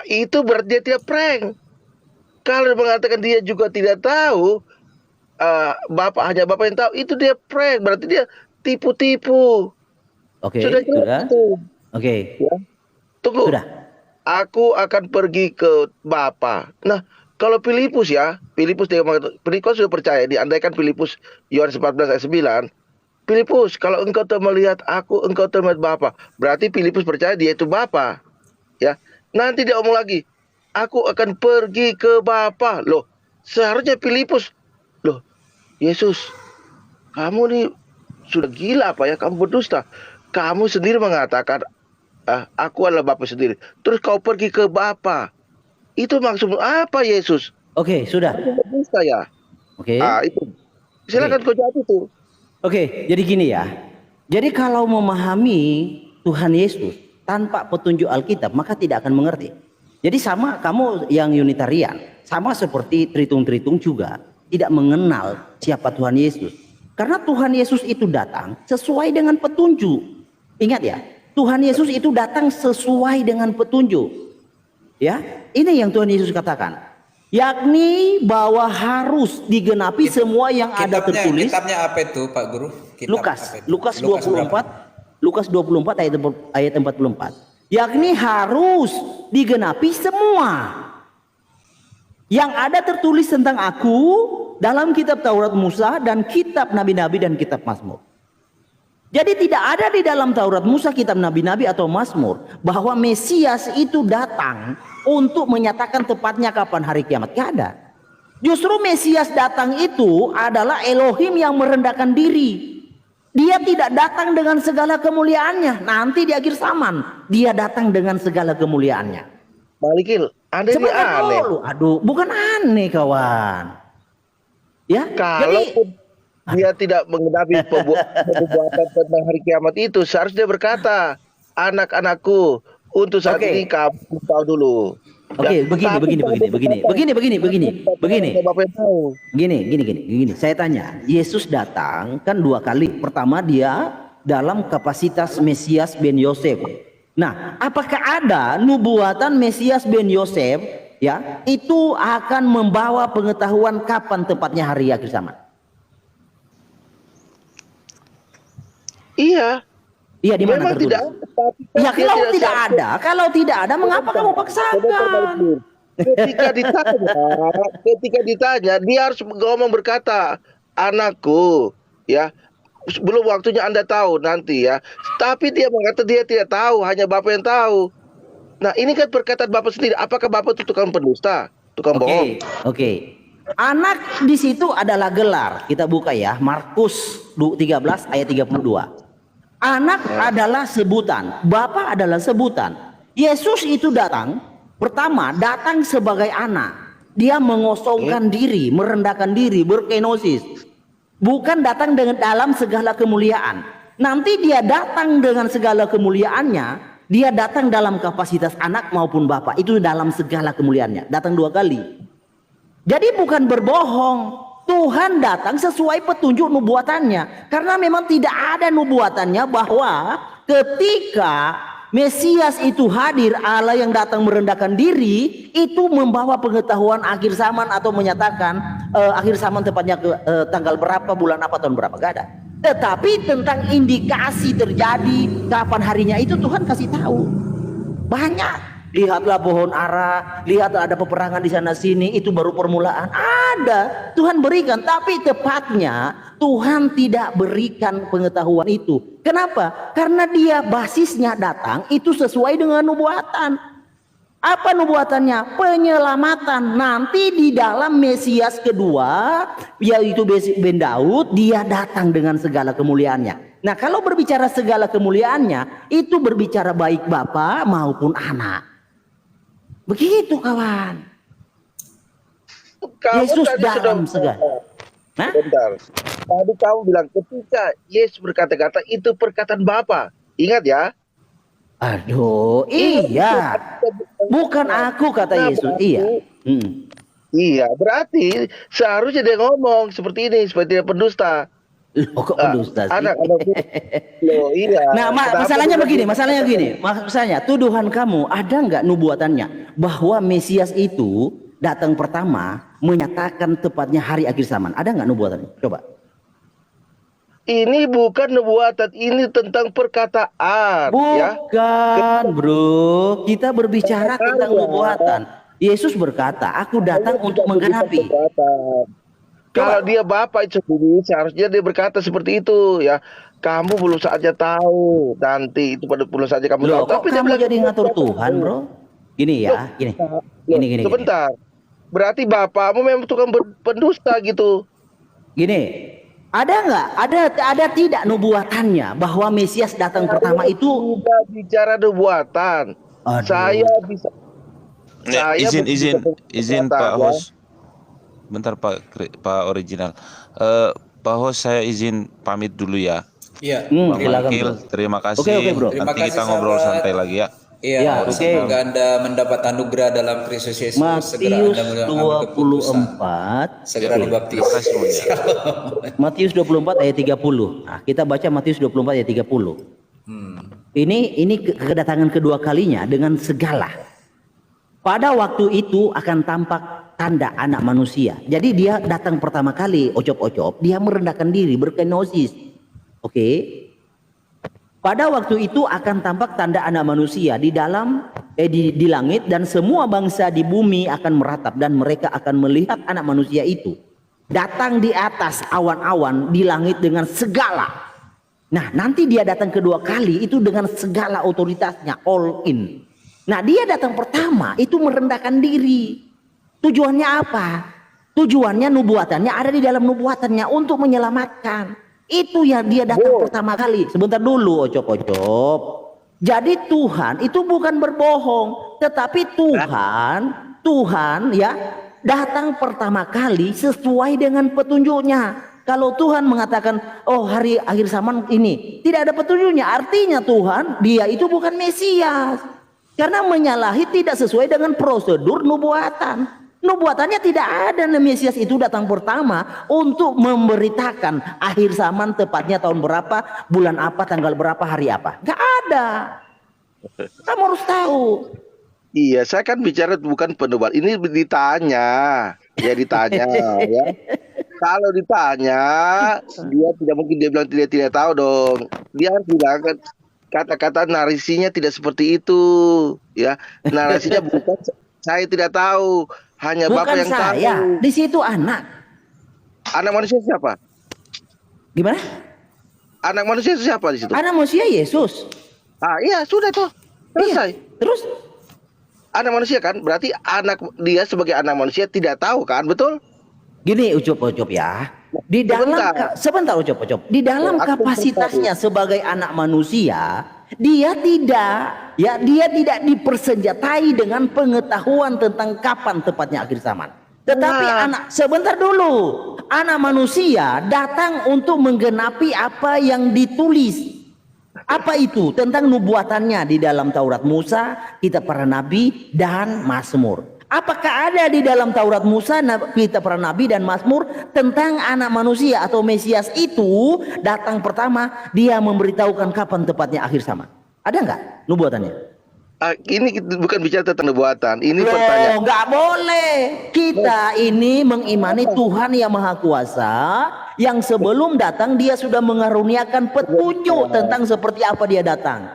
Itu berarti dia tidak prank. Kalau mengatakan dia juga tidak tahu, hanya bapak yang tahu, itu dia prank. Berarti dia tipu-tipu. Sudah jelas itu. Ya. Tunggu. Sudah. Aku akan pergi ke Bapa. Nah, kalau Filipus ya, Filipus sudah percaya, diandaikan Filipus Yohanes 14 ayat 9. Filipus, kalau engkau telah melihat aku, engkau telah melihat Bapa. Berarti Filipus percaya dia itu Bapa. Ya. Nanti dia omong lagi, aku akan pergi ke Bapa. Loh, seharusnya Filipus, loh, Yesus, kamu nih sudah gila apa ya? Kamu berdusta. Kamu sendiri mengatakan, aku adalah Bapa sendiri. Terus kau pergi ke Bapa. Itu maksud apa, Yesus? Sudah. Berdusta ya. Itu. Silakan kau jawab itu. Jadi gini ya. Jadi kalau memahami Tuhan Yesus tanpa petunjuk Alkitab, maka tidak akan mengerti. Jadi sama kamu yang Unitarian, sama seperti Tritung-Tritung juga tidak mengenal siapa Tuhan Yesus. Karena Tuhan Yesus itu datang sesuai dengan petunjuk. Ingat ya, Tuhan Yesus itu datang sesuai dengan petunjuk. Ya, ini yang Tuhan Yesus katakan. Yakni bahwa harus digenapi semua yang ada tertulis. Kitabnya apa itu, Pak Guru? Lukas 24 ayat 44. Yakni harus digenapi semua yang ada tertulis tentang aku dalam kitab Taurat Musa dan kitab nabi-nabi dan kitab Mazmur. Jadi tidak ada di dalam Taurat Musa, kitab nabi-nabi atau Mazmur bahwa Mesias itu datang untuk menyatakan tepatnya kapan hari kiamat. Tidak ada. Justru Mesias datang itu adalah Elohim yang merendahkan diri. Dia tidak datang dengan segala kemuliaannya. Nanti di akhir zaman dia datang dengan segala kemuliaannya. Malikil, Anda ini aneh. Aduh, bukan aneh kawan. Ya, Kalaupun dia tidak menggenapi perbuatan tentang hari kiamat itu, seharusnya dia berkata, anak-anakku, untuk saat ini kamu tahu dulu. Oke, begini. Saya tanya, Yesus datang kan 2 kali. Pertama dia dalam kapasitas Mesias ben Yosef. Nah, apakah ada nubuatan Mesias ben Yosef ya itu akan membawa pengetahuan kapan tepatnya hari akhir zaman? Iya. Iya, di mana Memang tertulis? tidak. Ya, kalau tidak ada, mengapa kamu paksakan? Ketika ditanya, dia harus ngomong berkata, anakku, ya, belum waktunya Anda tahu nanti ya. Tapi dia mengatakan dia tidak tahu, hanya Bapak yang tahu. Nah, ini kan perkataan Bapak sendiri. Apakah Bapak itu tukang pendusta, tukang bohong? Oke. Anak di situ adalah gelar. Kita buka ya, Markus 13 ayat 32. Anak adalah sebutan, Bapa adalah sebutan. Yesus itu datang, pertama datang sebagai anak. Dia mengosongkan diri, merendahkan diri, berkenosis. Bukan datang dengan dalam segala kemuliaan. Nanti dia datang dengan segala kemuliaannya, dia datang dalam kapasitas anak maupun Bapa. Itu dalam segala kemuliaannya, datang 2 kali. Jadi bukan berbohong. Tuhan datang sesuai petunjuk nubuatannya. Karena memang tidak ada nubuatannya bahwa ketika Mesias itu hadir, Allah yang datang merendahkan diri, itu membawa pengetahuan akhir zaman atau menyatakan akhir zaman tepatnya tanggal berapa, bulan apa, tahun berapa. Gak ada. Tetapi tentang indikasi terjadi kapan harinya itu Tuhan kasih tahu. Banyak. Lihatlah pohon ara, lihatlah ada peperangan di sana sini, itu baru permulaan. Ada, Tuhan berikan, tapi tepatnya Tuhan tidak berikan pengetahuan itu. Kenapa? Karena dia basisnya datang itu sesuai dengan nubuatan. Apa nubuatannya? Penyelamatan. Nanti di dalam Mesias kedua, yaitu Ben Daud, dia datang dengan segala kemuliaannya. Nah, kalau berbicara segala kemuliaannya, itu berbicara baik Bapa maupun anak. Begitu kawan. Yesus dalam segala. Nah? Bentar. Tadi kamu bilang ketika Yesus berkata-kata itu perkataan Bapa. Ingat ya. Aduh, iya. Bukan aku kata Yesus. Iya. Iya, berarti seharusnya dia ngomong seperti ini, seperti dia pendusta. Loh, kok pendusta sih? Anak-anak loh, iya. Nah, masalahnya begini. Maksudnya tuduhan kamu ada nggak nubuatannya bahwa Mesias itu datang pertama menyatakan tepatnya hari akhir zaman? Ada nggak nubuatannya? Coba. Ini bukan nubuatan, ini tentang perkataan. Bukan, bro. Kita berbicara tentang nubuatan. Yesus berkata, aku datang untuk menggenapi. Kalau dia Bapak itu sendiri, seharusnya dia berkata seperti itu ya. Kamu belum saatnya tahu, nanti itu pada belum saja kamu tahu. Tapi kamu jadi ngatur Tuhan, bro. Gini ya, gini. Sebentar. Berarti bapakmu memang tukang pendusta gitu. Gini, ada nggak? Ada tidak nubuatannya bahwa Mesias datang pertama itu? Tidak bicara nubuatan. Aduh. Saya bisa. Izin Pak Host. Bentar Pak Original. Pak Host, saya izin pamit dulu ya. Iya. Terima kasih. Oke, bro. Nanti kita ngobrol santai lagi ya. Iya, semoga Anda mendapat anugerah dalam Kristus Yesus. Matius 24 segera dibaptis. Matius 24 ayat 30. Nah, kita baca Matius 24 ayat 30. Ini kedatangan kedua kalinya dengan segala. Pada waktu itu akan tampak tanda anak manusia. Jadi dia datang pertama kali, ocop-ocop, dia merendahkan diri, berkenosis. Oke. Pada waktu itu akan tampak tanda anak manusia di dalam di langit, dan semua bangsa di bumi akan meratap dan mereka akan melihat anak manusia itu datang di atas awan-awan di langit dengan segala. Nah, nanti dia datang kedua kali itu dengan segala otoritasnya, all in. Nah, dia datang pertama itu merendahkan diri. Tujuannya apa? Tujuannya nubuatannya ada di dalam nubuatannya untuk menyelamatkan. Itu yang dia datang pertama kali. Sebentar dulu, ocop-ocop. Jadi Tuhan itu bukan berbohong, tetapi Tuhan ya datang pertama kali sesuai dengan petunjuknya. Kalau Tuhan mengatakan, oh hari akhir zaman ini tidak ada petunjuknya, artinya Tuhan dia itu bukan Mesias. Karena menyalahi tidak sesuai dengan prosedur nubuatan. Nubuatannya tidak ada, Mesias itu datang pertama untuk memberitakan akhir zaman tepatnya tahun berapa, bulan apa, tanggal berapa, hari apa. Gak ada. Kamu harus tahu. Iya, saya kan bicara bukan penubuatan. Ini ditanya, ya ditanya, ya. Kalau ditanya, dia tidak mungkin dia bilang tidak tahu dong. Dia harus bilang kan, kata-kata narasinya tidak seperti itu, ya. Narasinya bukan saya tidak tahu, hanya Bukan Bapak yang saya. tahu. Di situ anak. Anak manusia siapa? Gimana? Anak manusia siapa di situ? Anak manusia Yesus. Ah, iya, sudah tuh. Selesai. Iya. Terus Anak manusia kan, berarti anak dia sebagai anak manusia tidak tahu kan, betul? gini ucap-ucap ya. Di dalam sebentar ucap-ucap. Di dalam kapasitasnya sebagai anak manusia, dia tidak dipersenjatai dengan pengetahuan tentang kapan tepatnya akhir zaman. Tetapi sebentar dulu. Anak manusia datang untuk menggenapi apa yang ditulis. Apa itu? Tentang nubuatannya di dalam Taurat Musa, kitab para nabi dan Mazmur. Apakah ada di dalam Taurat Musa, kitab para nabi dan Mazmur tentang anak manusia atau Mesias itu datang pertama, dia memberitahukan kapan tepatnya akhir zaman? Ada nggak nubuatannya? Ini bukan bicara tentang nubuatan, ini pertanyaan. Nggak boleh. Kita ini mengimani Tuhan yang Maha Kuasa, yang sebelum datang dia sudah mengaruniakan petunjuk tentang seperti apa dia datang.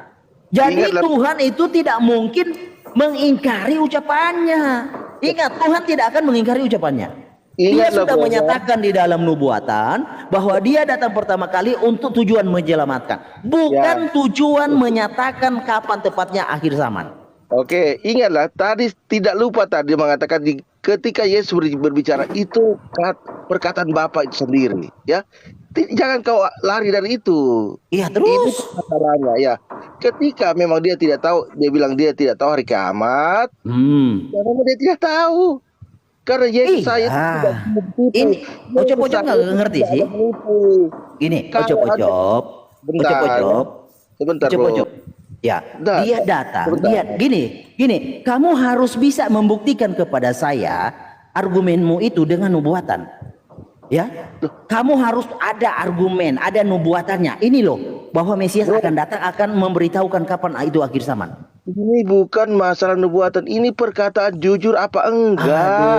Jadi Tuhan itu tidak mungkin mengingkari ucapannya. Ingat, Tuhan tidak akan mengingkari ucapannya. Dia sudah menyatakan di dalam nubuatan bahwa dia datang pertama kali untuk tujuan menyelamatkan, bukan tujuan menyatakan kapan tepatnya akhir zaman. Oke, ingatlah tadi tidak lupa tadi mengatakan ketika Yesus berbicara itu perkataan Bapa itu sendiri, ya. Jangan kau lari dari itu. Iya, terus. Itu masalahnya, ya. Ketika memang dia tidak tahu, dia bilang dia tidak tahu hari kiamat. Karena dia tidak tahu. Karena Yesus saya ini ocop-ocop nggak ngerti sih. Gini, ocop-ocop. Sebentar, ocop-ocop. Ya, dia datang. Dia gini. Kamu harus bisa membuktikan kepada saya argumenmu itu dengan nubuatan. Ya, kamu harus ada argumen, ada nubuatannya. Ini loh, bahwa Mesias akan datang, akan memberitahukan kapan itu akhir zaman. Ini bukan masalah nubuatan, ini perkataan jujur apa enggak.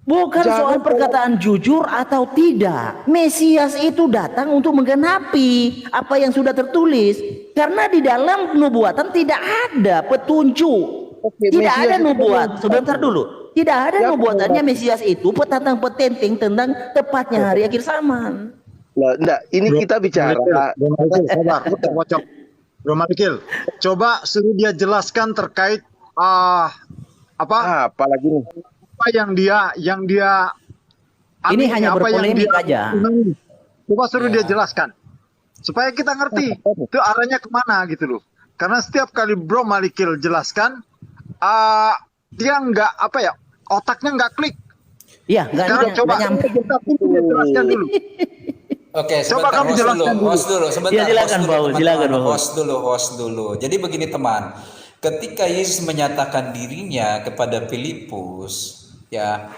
Bukan soal perkataan jujur atau tidak. Mesias itu datang untuk menggenapi apa yang sudah tertulis. Karena di dalam nubuatan tidak ada petunjuk. Tidak ada nubuat. Sebentar dulu. Tidak ada nubuatannya Mesias itu tentang petenting tentang tepatnya hari akhir zaman. Enggak, ini kita bicara. Bro Marikil, coba suruh dia jelaskan terkait apa lagi nih? Apa yang dia ini hanya berpolemik aja. Coba suruh dia jelaskan supaya kita ngerti itu arahnya kemana gitu loh. Karena setiap kali Bro Marikil jelaskan, dia nggak otaknya nggak klik. Iya, nggak nyampe. Jelaskan dulu. Oke, coba sebentar, kamu jelaskan host dulu, sebentar. Ya, silakan, Host dulu. Jadi begini teman, ketika Yesus menyatakan dirinya kepada Filipus, ya,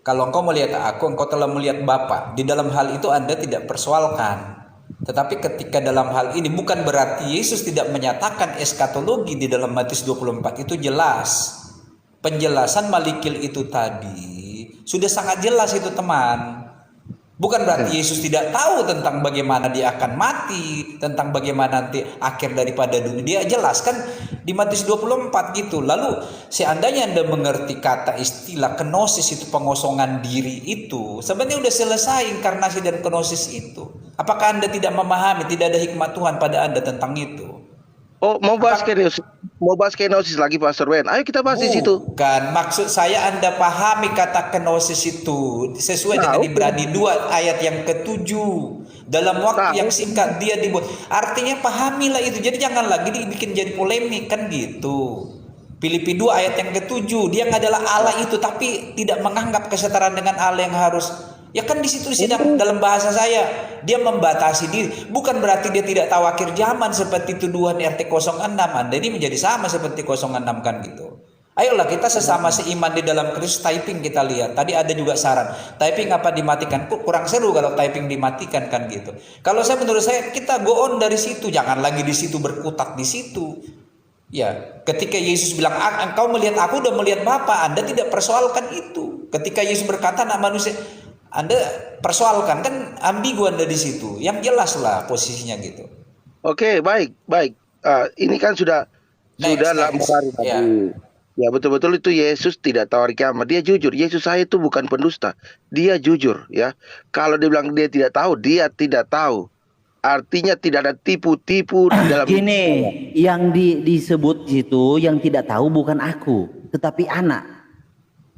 kalau engkau melihat aku, engkau telah melihat Bapa. Di dalam hal itu Anda tidak persoalkan. Tetapi ketika dalam hal ini bukan berarti Yesus tidak menyatakan eskatologi di dalam Matius 24 itu jelas. Penjelasan Malikil itu tadi sudah sangat jelas itu teman. Bukan berarti Yesus tidak tahu tentang bagaimana dia akan mati, tentang bagaimana nanti akhir daripada dunia. Dia jelaskan di Matius 24 gitu. Lalu seandainya Anda mengerti kata istilah kenosis itu pengosongan diri itu, sebenarnya sudah selesai inkarnasi dan kenosis itu. Apakah Anda tidak memahami, tidak ada hikmat Tuhan pada Anda tentang itu? Oh, mau bahas kenosis lagi Pastor Ben. Ayo kita bahas di situ. Bukan, maksud saya Anda pahami kata kenosis itu sesuai dengan Ibrani 2 ayat yang ke-7. Dalam waktu yang singkat dia dibuat. Artinya pahamilah itu. Jadi jangan lagi dibikin jadi polemik kan gitu. Filipi 2 ayat yang ke-7, dia adalah Allah itu tapi tidak menganggap kesetaraan dengan Allah yang harus. Ya kan di situ sedang dalam bahasa saya dia membatasi diri. Bukan berarti dia tidak tahu akhir zaman seperti tuduhan RT 06 Anda ini menjadi sama seperti 06 kan gitu. Ayolah kita sesama seiman di dalam Kristus typing kita lihat. Tadi ada juga saran. Typing apa dimatikan? Kurang seru kalau typing dimatikan kan gitu. Kalau menurut saya kita go on dari situ, jangan lagi di situ berkutat di situ. Ya, ketika Yesus bilang engkau melihat aku udah melihat Bapa, Anda tidak persoalkan itu. Ketika Yesus berkata anak manusia, Anda persoalkan kan ambigu Anda di situ. Yang jelas lah posisinya gitu. Oke, baik. Ini kan sudah lama hari tadi. Ya betul-betul itu Yesus tidak tahu hari kiamat. Dia jujur. Yesus saya itu bukan pendusta. Dia jujur ya. Kalau dia bilang dia tidak tahu, dia tidak tahu. Artinya tidak ada tipu-tipu di dalam. Gini, yang disebut situ yang tidak tahu bukan aku, tetapi anak.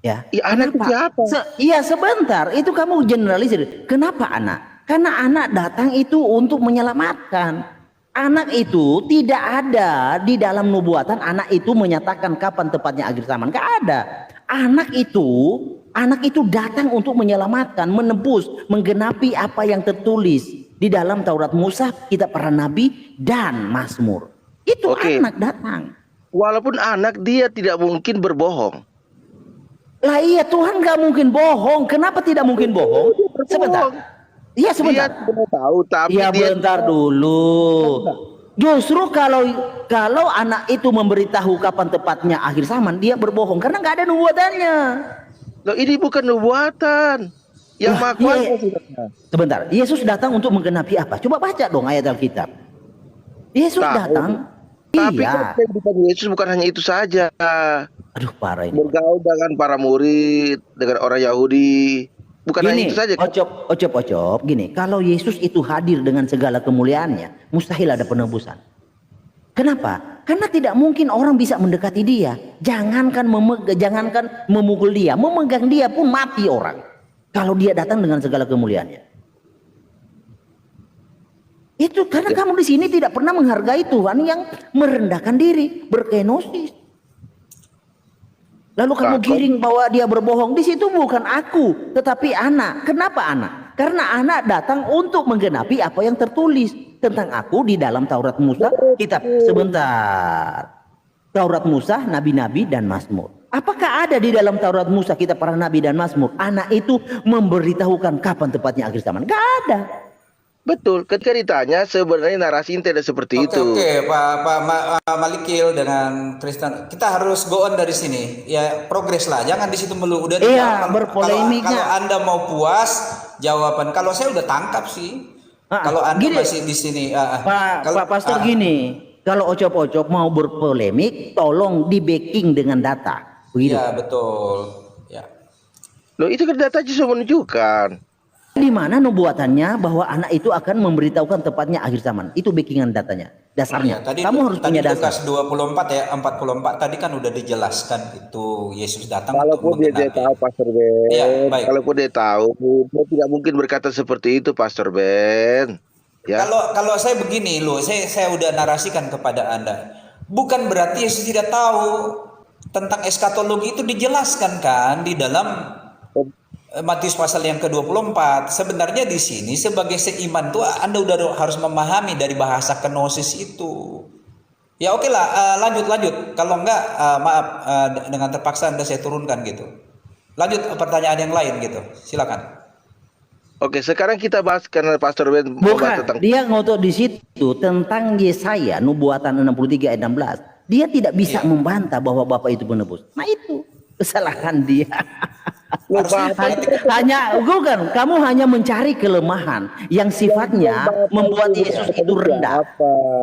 Ya, anak itu siapa? Iya sebentar, itu kamu generalisir. Kenapa anak? Karena anak datang itu untuk menyelamatkan. Anak itu tidak ada di dalam nubuatan. Anak itu menyatakan kapan tepatnya akhir zaman. Gak ada. Anak itu datang untuk menyelamatkan, menebus, menggenapi apa yang tertulis di dalam Taurat Musa, kitab para nabi dan Mazmur. Itu anak datang. Walaupun anak dia tidak mungkin berbohong. Lah iya, Tuhan gak mungkin bohong. Kenapa tidak mungkin bohong? Sebentar. Iya sebentar. Dia tahu tapi ya bentar dulu. Justru kalau anak itu memberitahu kapan tepatnya akhir zaman, dia berbohong karena nggak ada nubuatannya. Loh, ini bukan nubuatan. Yang Maha Kuasa. Sebentar. Yesus datang untuk menggenapi apa? Coba baca dong ayat Alkitab. Yesus datang. Tapi kehidupan Yesus bukan hanya itu saja. Aduh parah ini. Bergaul dengan para murid, dengan orang Yahudi. Bukan hanya itu saja. Ocop. Gini, kalau Yesus itu hadir dengan segala kemuliaannya, mustahil ada penebusan. Kenapa? Karena tidak mungkin orang bisa mendekati dia. Jangankan memukul dia, memegang dia pun mati orang. Kalau dia datang dengan segala kemuliaannya. Itu karena kamu di sini tidak pernah menghargai Tuhan yang merendahkan diri, berkenosis. Lalu kamu giring bahwa dia berbohong. Di situ bukan aku, tetapi anak. Kenapa anak? Karena anak datang untuk menggenapi apa yang tertulis tentang aku di dalam Taurat Musa, kitab. Sebentar. Taurat Musa, nabi-nabi dan Mazmur. Apakah ada di dalam Taurat Musa, kitab para nabi dan Mazmur, anak itu memberitahukan kapan tepatnya akhir zaman? Gak ada. Betul, ketika ditanya sebenarnya narasi tidak seperti itu. Oke, Pak Malikil dengan Kristen, kita harus go on dari sini. Ya progres lah, jangan di situ melulu. Udah berpolemiknya. Kalau Anda mau puas jawaban, kalau saya udah tangkap sih. Kalau Anda masih di sini, Pak Pastor gini, kalau ocop-ocop mau berpolemik, tolong di backing dengan data. Begitu. Ya betul. Ya. Loh itu kan data justru menunjukkan. Di mana nubuatannya bahwa anak itu akan memberitahukan tepatnya akhir zaman. Itu backingan datanya, dasarnya. Tadi kamu harus punya dasar. Lukas 24 ya, 44 tadi kan udah dijelaskan itu Yesus datang Walaupun untuk dia tahu Pastor Ben. Ya, baik. Walaupun dia tahu, dia tidak mungkin berkata seperti itu Pastor Ben. Ya. Kalau saya begini loh, saya udah narasikan kepada Anda. Bukan berarti Yesus tidak tahu tentang eskatologi, itu dijelaskan kan di dalam Matius pasal yang ke-24. Sebenarnya di sini sebagai seiman tuh Anda udah harus memahami dari bahasa kenosis itu. Ya oke lah, lanjut. Kalau enggak maaf, dengan terpaksa Anda saya turunkan gitu. Lanjut pertanyaan yang lain gitu. Silakan. Oke, sekarang kita bahas karena Pastor Ben membahas Bukan, tentang dia ngotot di situ tentang Yesaya nubuatan 63 ayat 16. Dia tidak bisa membantah bahwa Bapak itu penebus. Nah itu kesalahan dia. Bukan, kamu hanya mencari kelemahan yang sifatnya membuat Yesus itu rendah.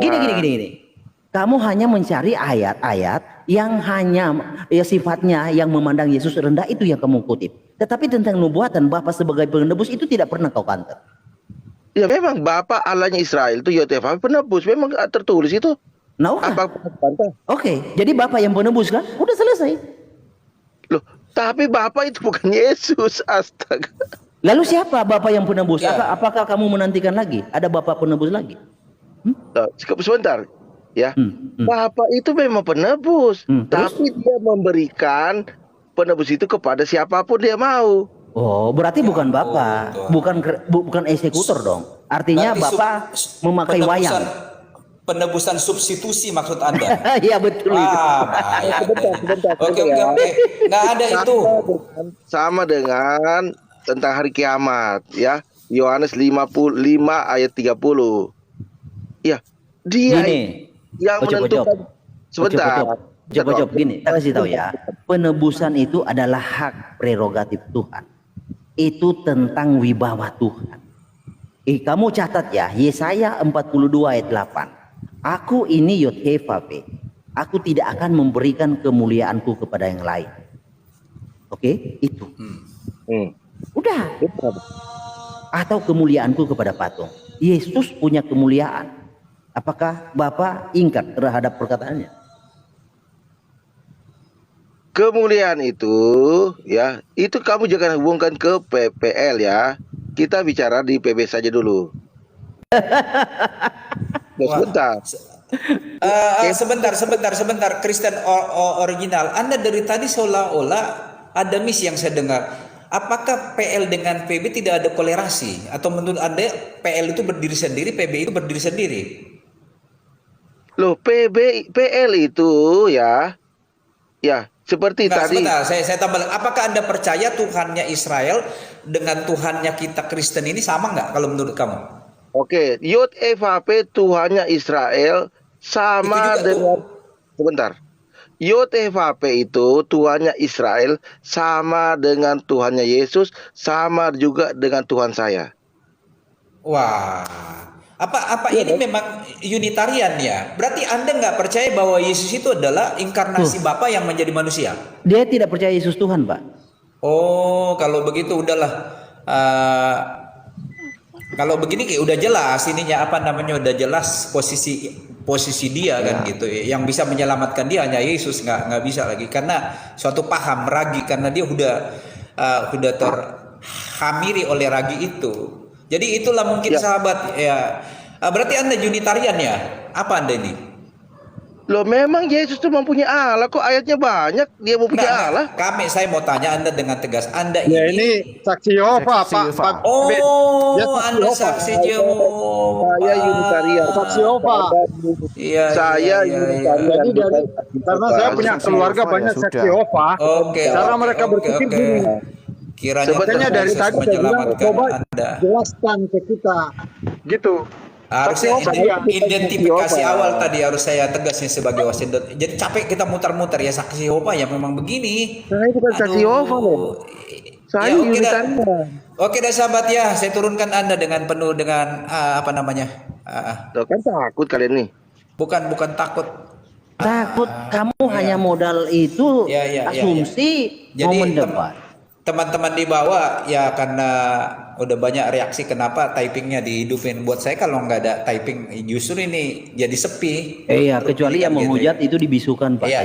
Gini. Kamu hanya mencari ayat-ayat yang hanya sifatnya yang memandang Yesus rendah, itu yang kamu kutip. Tetapi tentang nubuatan Bapa sebagai penebus itu tidak pernah kau counter. Ya memang Bapak Allahnya Israel itu YTFH penebus, memang tertulis itu. Nah, kan? Apa bantah? Oke, jadi Bapak yang penebus kan? Udah selesai. Loh, tapi Bapak itu bukan Yesus, astaga. Lalu siapa Bapak yang penebus? Ya. Apakah kamu menantikan lagi? Ada Bapak penebus lagi? Sebentar, ya. Bapak itu memang penebus, tapi dia memberikan penebus itu kepada siapapun dia mau. Oh, berarti bukan Bapak, bukan eksekutor dong. Artinya Berarti Bapak memakai wayang. Penebusan substitusi maksud Anda? Iya betul itu. Bahaya. Sebentar, Oke. Nggak ada itu. Sama dengan tentang hari kiamat, ya. Yohanes 55 ayat 30. Ya, dia Gini, yang menentukan. Sebentar. Jawab gini, saya kasih tahu ya. Penebusan itu adalah hak prerogatif Tuhan. Itu tentang wibawa Tuhan. Kamu catat ya, Yesaya 42 ayat 8. Aku ini Yod-Heh-Vah-Veh. Aku tidak akan memberikan kemuliaanku kepada yang lain. Oke, itu. Udah. Atau kemuliaanku kepada patung. Yesus punya kemuliaan. Apakah Bapak ingkar terhadap perkataannya? Kemuliaan itu, ya, itu kamu jangan hubungkan ke PPL ya. Kita bicara di PB saja dulu. Sebentar. Sebentar. Kristen original. Anda dari tadi seolah-olah ada miss yang saya dengar. Apakah PL dengan PB tidak ada kolerasi? Atau menurut Anda PL itu berdiri sendiri, PB itu berdiri sendiri? Loh, PL itu ya seperti tadi. Sebentar, saya tambah. Apakah Anda percaya Tuhannya Israel dengan Tuhannya kita Kristen ini sama nggak kalau menurut kamu? Oke, Yod-Heh-Vah-Veh Tuhannya Israel sama dengan sebentar. Yod-Heh-Vah-Veh itu Tuhannya Israel sama dengan Tuhannya Yesus, sama juga dengan Tuhan saya. Wah, apa ini memang Unitarian ya? Berarti Anda nggak percaya bahwa Yesus itu adalah inkarnasi Bapa yang menjadi manusia? Dia tidak percaya Yesus Tuhan, Pak. Oh, kalau begitu udahlah. Kalau begini kayak udah jelas ininya udah jelas posisi dia kan gitu. Yang bisa menyelamatkan dia hanya Yesus, nggak bisa lagi karena suatu paham ragi karena dia udah terhamiri oleh ragi itu. Jadi itulah mungkin sahabat ya. Berarti Anda Unitarian ya? Apa Anda ini? Loh, memang Yesus itu mempunyai Allah, kok ayatnya banyak dia mempunyai Allah. Saya mau tanya Anda dengan tegas. Anda Ya ini saksi Yehova, Pak. Anda saksi Yehova. Saya Unitarian. Saksi Yehova. Iya. Saya Unitarian. Jadi karena saya punya keluarga banyak saksi Yehova. Cara mereka berpikir gini. Makanya dari tadi saya bilang coba jelaskan ke kita gitu. Harusnya identifikasi awal tadi harus saya tegasnya sebagai wasit. Jadi capek kita muter-muter ya saksi Yehova ya memang begini. Saya bukan saksi Yehova loh. Saya Unitarian. Oke dah sahabat ya, saya turunkan Anda dengan penuh dengan Loh, kan takut kalian nih. Bukan takut. Takut kamu hanya modal itu asumsi Jadi mau mendebat. teman-teman di bawah ya karena udah banyak reaksi kenapa typingnya dihidupin. Buat saya kalau nggak ada typing justru ini jadi sepi. Iya, kecuali yang menghujat itu dibisukan Pak. Iya.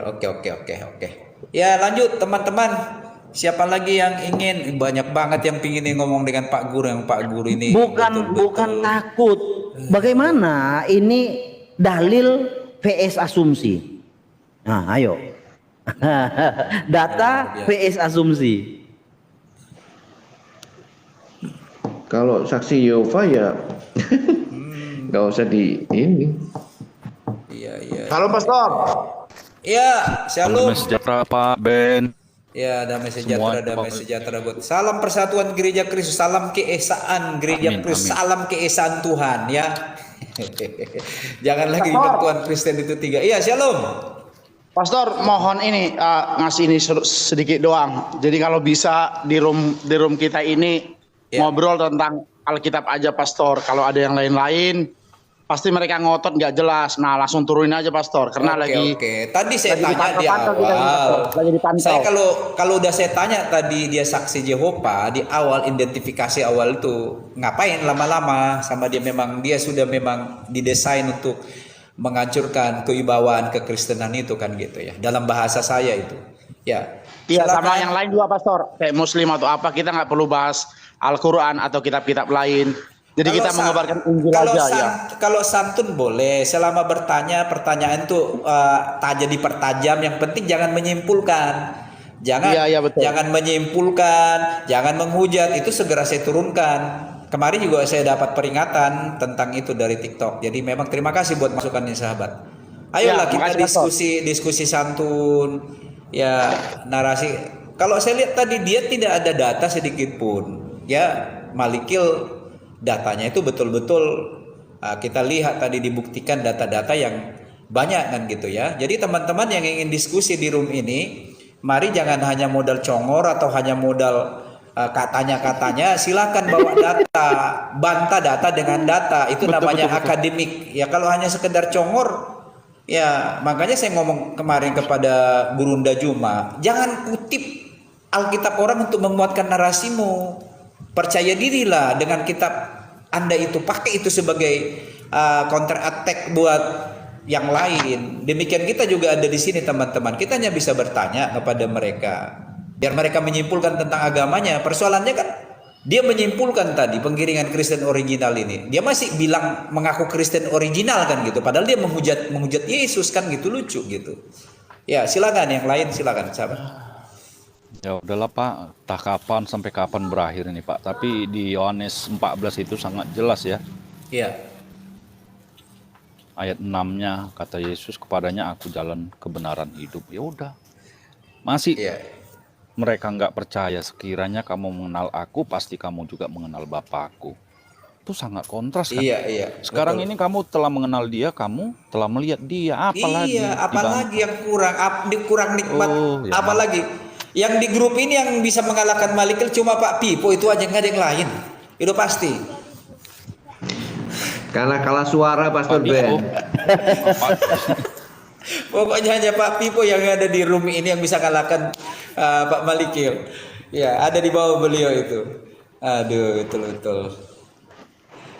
Oke. Ya lanjut teman-teman. Siapa lagi yang ingin? Banyak banget yang pingin ngomong dengan Pak Guru, yang Pak Guru ini. Bukan takut. Bagaimana ini dalil VS asumsi? Nah, ayo. Data VS asumsi. Kalau saksi Yehova ya nggak usah di ini. Iya. Halo Pastor. Iya, shalom. Sejahtera Pak Ben. Ya, damai Semua sejahtera, damai Bapak. sejahtera buat. Salam persatuan gereja Kristus, salam keesaan gereja Amin, Kristus, amin. salam keesaan Tuhan ya. Jangan lagi bertuan Kristen itu tiga. Iya, shalom. Pastor, mohon ini ngasih ini sedikit doang. Jadi kalau bisa di room kita ini Ya. ngobrol tentang Alkitab aja, Pastor. Kalau ada yang lain-lain, pasti mereka ngotot nggak jelas. Nah, langsung turunin aja, Pastor. Karena Oke. Tadi saya lagi tanya di dipantau kita ini, awal. Pastor. Lagi dipantau. Saya kalau udah saya tanya tadi dia saksi Yehova di awal identifikasi awal itu ngapain lama-lama sama dia sudah memang didesain untuk menghancurkan kewibawaan kekristenan itu kan gitu ya. Dalam bahasa saya itu. Ya. Iya, sama Silakan. yang lain juga, Pastor. Kayak Muslim atau apa, kita nggak perlu bahas Al-Quran atau kitab-kitab lain. Jadi Kalau kita mengabarkan Injil kalau aja ya. Kalau santun boleh selama pertanyaan tuh dipertajam, yang penting jangan menyimpulkan. Iya, betul. Jangan menyimpulkan, jangan menghujat, itu segera saya turunkan. Kemarin juga saya dapat peringatan tentang itu dari TikTok. Jadi memang terima kasih buat masukannya sahabat. Ayolah Ya, kita makasih, diskusi santun. Ya, narasi. Kalau saya lihat tadi dia tidak ada data sedikit pun. Ya, Malikil datanya itu betul-betul kita lihat tadi dibuktikan data-data yang banyak kan gitu ya. Jadi teman-teman yang ingin diskusi di room ini, mari jangan hanya modal congor atau hanya modal katanya-katanya, silakan bawa data, bantah data dengan data. Itu namanya akademik. Ya kalau hanya sekedar congor, ya makanya saya ngomong kemarin kepada Gurunda Juma, jangan kutip Alkitab orang untuk menguatkan narasimu. Percaya dirilah dengan kitab Anda itu, pakai itu sebagai counter attack buat yang lain. Demikian kita juga ada di sini teman-teman. Kita hanya bisa bertanya kepada mereka biar mereka menyimpulkan tentang agamanya. Persoalannya kan dia menyimpulkan tadi penggiringan Kristen original ini. Dia masih bilang mengaku Kristen original kan gitu. Padahal dia menghujat Yesus kan gitu, lucu gitu. Ya, silakan yang lain, silakan sahabat. Ya udahlah Pak, entah kapan sampai kapan berakhir ini Pak. Tapi di Yohanes 14 itu sangat jelas ya. Iya. Ayat 6-nya kata Yesus kepadanya, aku jalan kebenaran hidup. Ya udah. Masih Iya. mereka nggak percaya, sekiranya kamu mengenal aku, pasti kamu juga mengenal Bapakku. Itu sangat kontras kan. Iya. Sekarang Betul. ini kamu telah mengenal dia, kamu telah melihat dia. Apalagi? Iya, apalagi yang kurang nikmat, Oh, ya. apalagi yang di grup ini yang bisa mengalahkan Malikil cuma Pak Pipo itu aja, nggak ada yang lain. Itu pasti. Karena kalah suara Pastor Ben. Pokoknya hanya Pak Pipo yang ada di room ini yang bisa kalahkan Pak Malikil. Ya, ada di bawah beliau itu. Aduh, betul.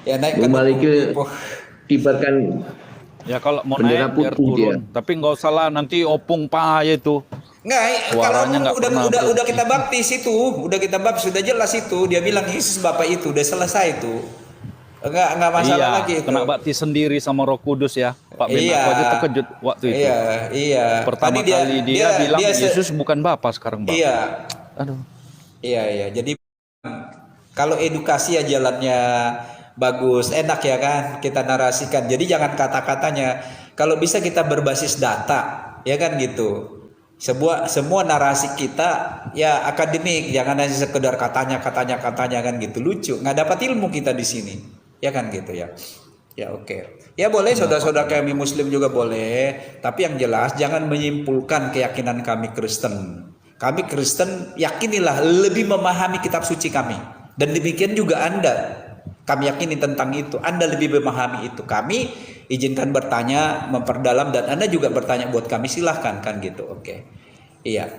Ya naik ke Bu Malikil Pipo. kibarkan Ya kalau mau bendera naik biar putih turun. Tapi nggak usah lah, nanti opung pahaya itu. Nggak, kalau Suaranya nggak pernah udah kita baptis itu, sudah jelas itu. Dia bilang Yesus Bapak itu udah selesai itu. Enggak masalah Iya, lagi itu. kena baptis sendiri sama Roh Kudus ya. Pak Ben Iya. aku aja terkejut waktu itu. Iya. Pertama Tadi kali dia bilang Yesus bukan Bapa, sekarang Bapa. Iya. Aduh. Iya. Jadi kalau edukasi ya jalannya bagus, enak ya kan kita narasikan. Jadi jangan kata-katanya. Kalau bisa kita berbasis data, ya kan gitu. Semua narasi kita ya akademik, jangan hanya sekedar katanya kan gitu, lucu. Nggak dapat ilmu kita di sini. Ya kan gitu ya. Ya oke. Ya boleh saudara-saudara kami Muslim juga boleh, tapi yang jelas jangan menyimpulkan keyakinan kami Kristen. Kami Kristen yakinilah lebih memahami kitab suci kami. Dan demikian juga Anda. Kami yakini tentang itu. Anda lebih memahami itu. Kami izinkan bertanya, memperdalam, dan Anda juga bertanya buat kami, silahkan kan gitu. Oke. Iya.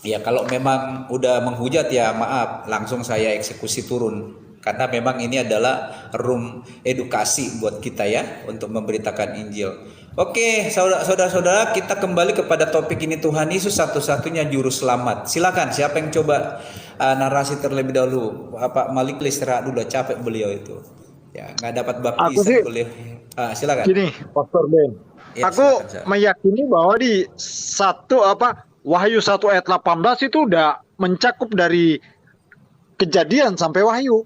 Ya kalau memang udah menghujat ya maaf, langsung saya eksekusi turun. Karena memang ini adalah room edukasi buat kita ya, untuk memberitakan Injil. Oke, saudara-saudara, kita kembali kepada topik ini. Tuhan Yesus satu-satunya juru selamat. Silakan, siapa yang coba narasi terlebih dahulu? Pak Malik istirahat dulu, capek beliau itu. Ya, nggak dapat baptisan sih- beliau. Silakan. Gini, Pastor Ben. Ya, Aku silakan. meyakini bahwa di Wahyu 1 ayat 18 itu udah mencakup dari Kejadian sampai Wahyu.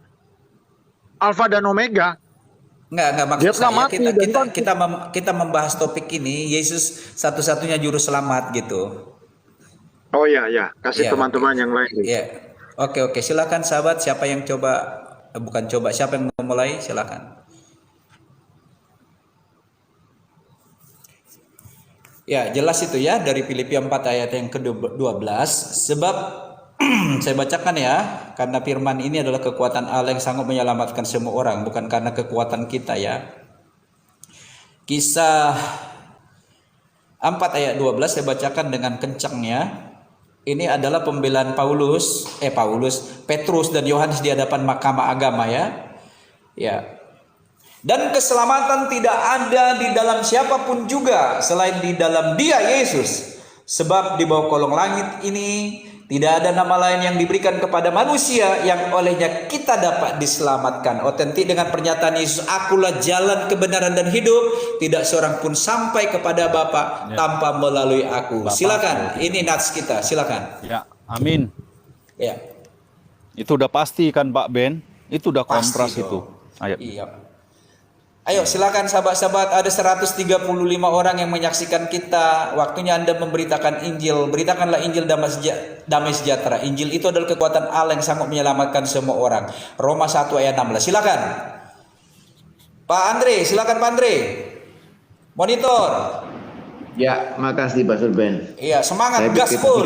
Alfa dan Omega. Enggak maksud Dia telah saya mati dan kita membahas topik ini Yesus satu-satunya juru selamat gitu. Oh iya, ya. Kasih Iya, teman-teman yang lain. Iya. Oke, silakan sahabat, siapa yang coba bukan coba, siapa yang memulai silakan. Ya, jelas itu ya dari Filipi 4 ayat yang ke-12. Sebab saya bacakan ya, karena firman ini adalah kekuatan Allah yang sanggup menyelamatkan semua orang, bukan karena kekuatan kita ya. Kisah 4 ayat 12 saya bacakan dengan kencangnya. Ini adalah pembelaan Petrus dan Yohanes di hadapan mahkamah agama ya. Ya. Dan keselamatan tidak ada di dalam siapapun juga selain di dalam Dia Yesus. Sebab di bawah kolong langit ini tidak ada nama lain yang diberikan kepada manusia yang olehnya kita dapat diselamatkan. Otentik dengan pernyataan Yesus, akulah jalan, kebenaran dan hidup. Tidak seorang pun sampai kepada Bapa tanpa melalui aku. Silakan, ini nats kita, silakan. Ya, amin. Ya. Itu udah pasti kan Pak Ben? Itu udah kontras Pasti itu. dong. Ayo. Iya. Ayo silakan sahabat-sahabat, ada 135 orang yang menyaksikan kita. Waktunya Anda memberitakan Injil. Beritakanlah Injil damai sejahtera. Injil itu adalah kekuatan Allah yang sanggup menyelamatkan semua orang. Roma 1 ayat 16. Silakan. Pak Andre, silakan Pak Andre. Monitor. Ya, makasih Pastor Ben. Iya, semangat, Saya gaspol.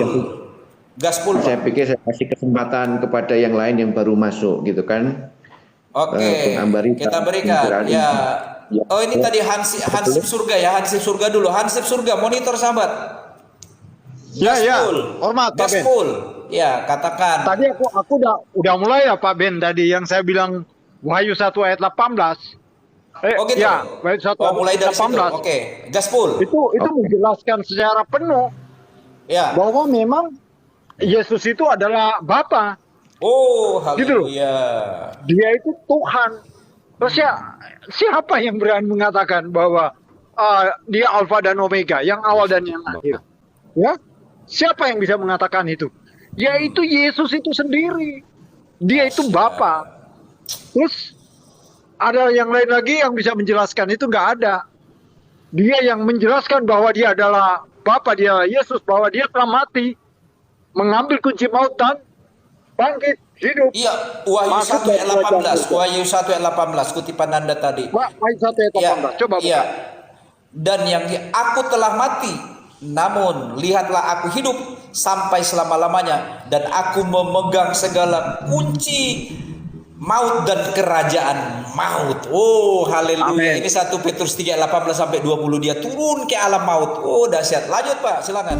Gaspol, Saya Pak. pikir saya kasih kesempatan kepada yang lain yang baru masuk gitu kan. Oke, Bung Ambarita, kita berikan. Bung Geraldine. Ya. Ya. Oh, ini tadi Hansip Surga ya, Hansip Surga dulu. Hansip Surga, monitor sahabat. Ya, ya. Gaspol. Hormat, Pak Ben. Gaspol. Ya, katakan. Tadi aku udah mulai ya Pak Ben tadi yang saya bilang Wahyu 1 ayat 18. Oh gitu. Ya, Wahyu 1 Oh, mulai dari ayat situ. 18. Oke, gaspol. Itu menjelaskan secara penuh Ya. bahwa memang Yesus itu adalah Bapa. Oh, Gitu loh. haleluya. Dia itu Tuhan. Terus ya, siapa yang berani mengatakan bahwa dia Alfa dan Omega, yang awal dan yang akhir? Ya, siapa yang bisa mengatakan itu? Yaitu Yesus itu sendiri. Dia itu Bapa. Terus ada yang lain lagi yang bisa menjelaskan itu nggak ada. Dia yang menjelaskan bahwa dia adalah Bapa, dia Yesus, bahwa dia telah mati, mengambil kunci maut dan bangkit hidup. Iya, Wahyu Masuk 1 ayat dari 18. kerajaan Wahyu 1 ayat 18 kutipan Anda tadi. Wahyu 1 ayat 18. Coba buka. Iya. Dan yang aku telah mati, namun lihatlah aku hidup sampai selama-lamanya, dan aku memegang segala kunci maut dan kerajaan maut. Oh, haleluya. Ini 1 Petrus 3 ayat 18 sampai 20, dia turun ke alam maut. Oh, dahsyat. Lanjut, Pak, silakan.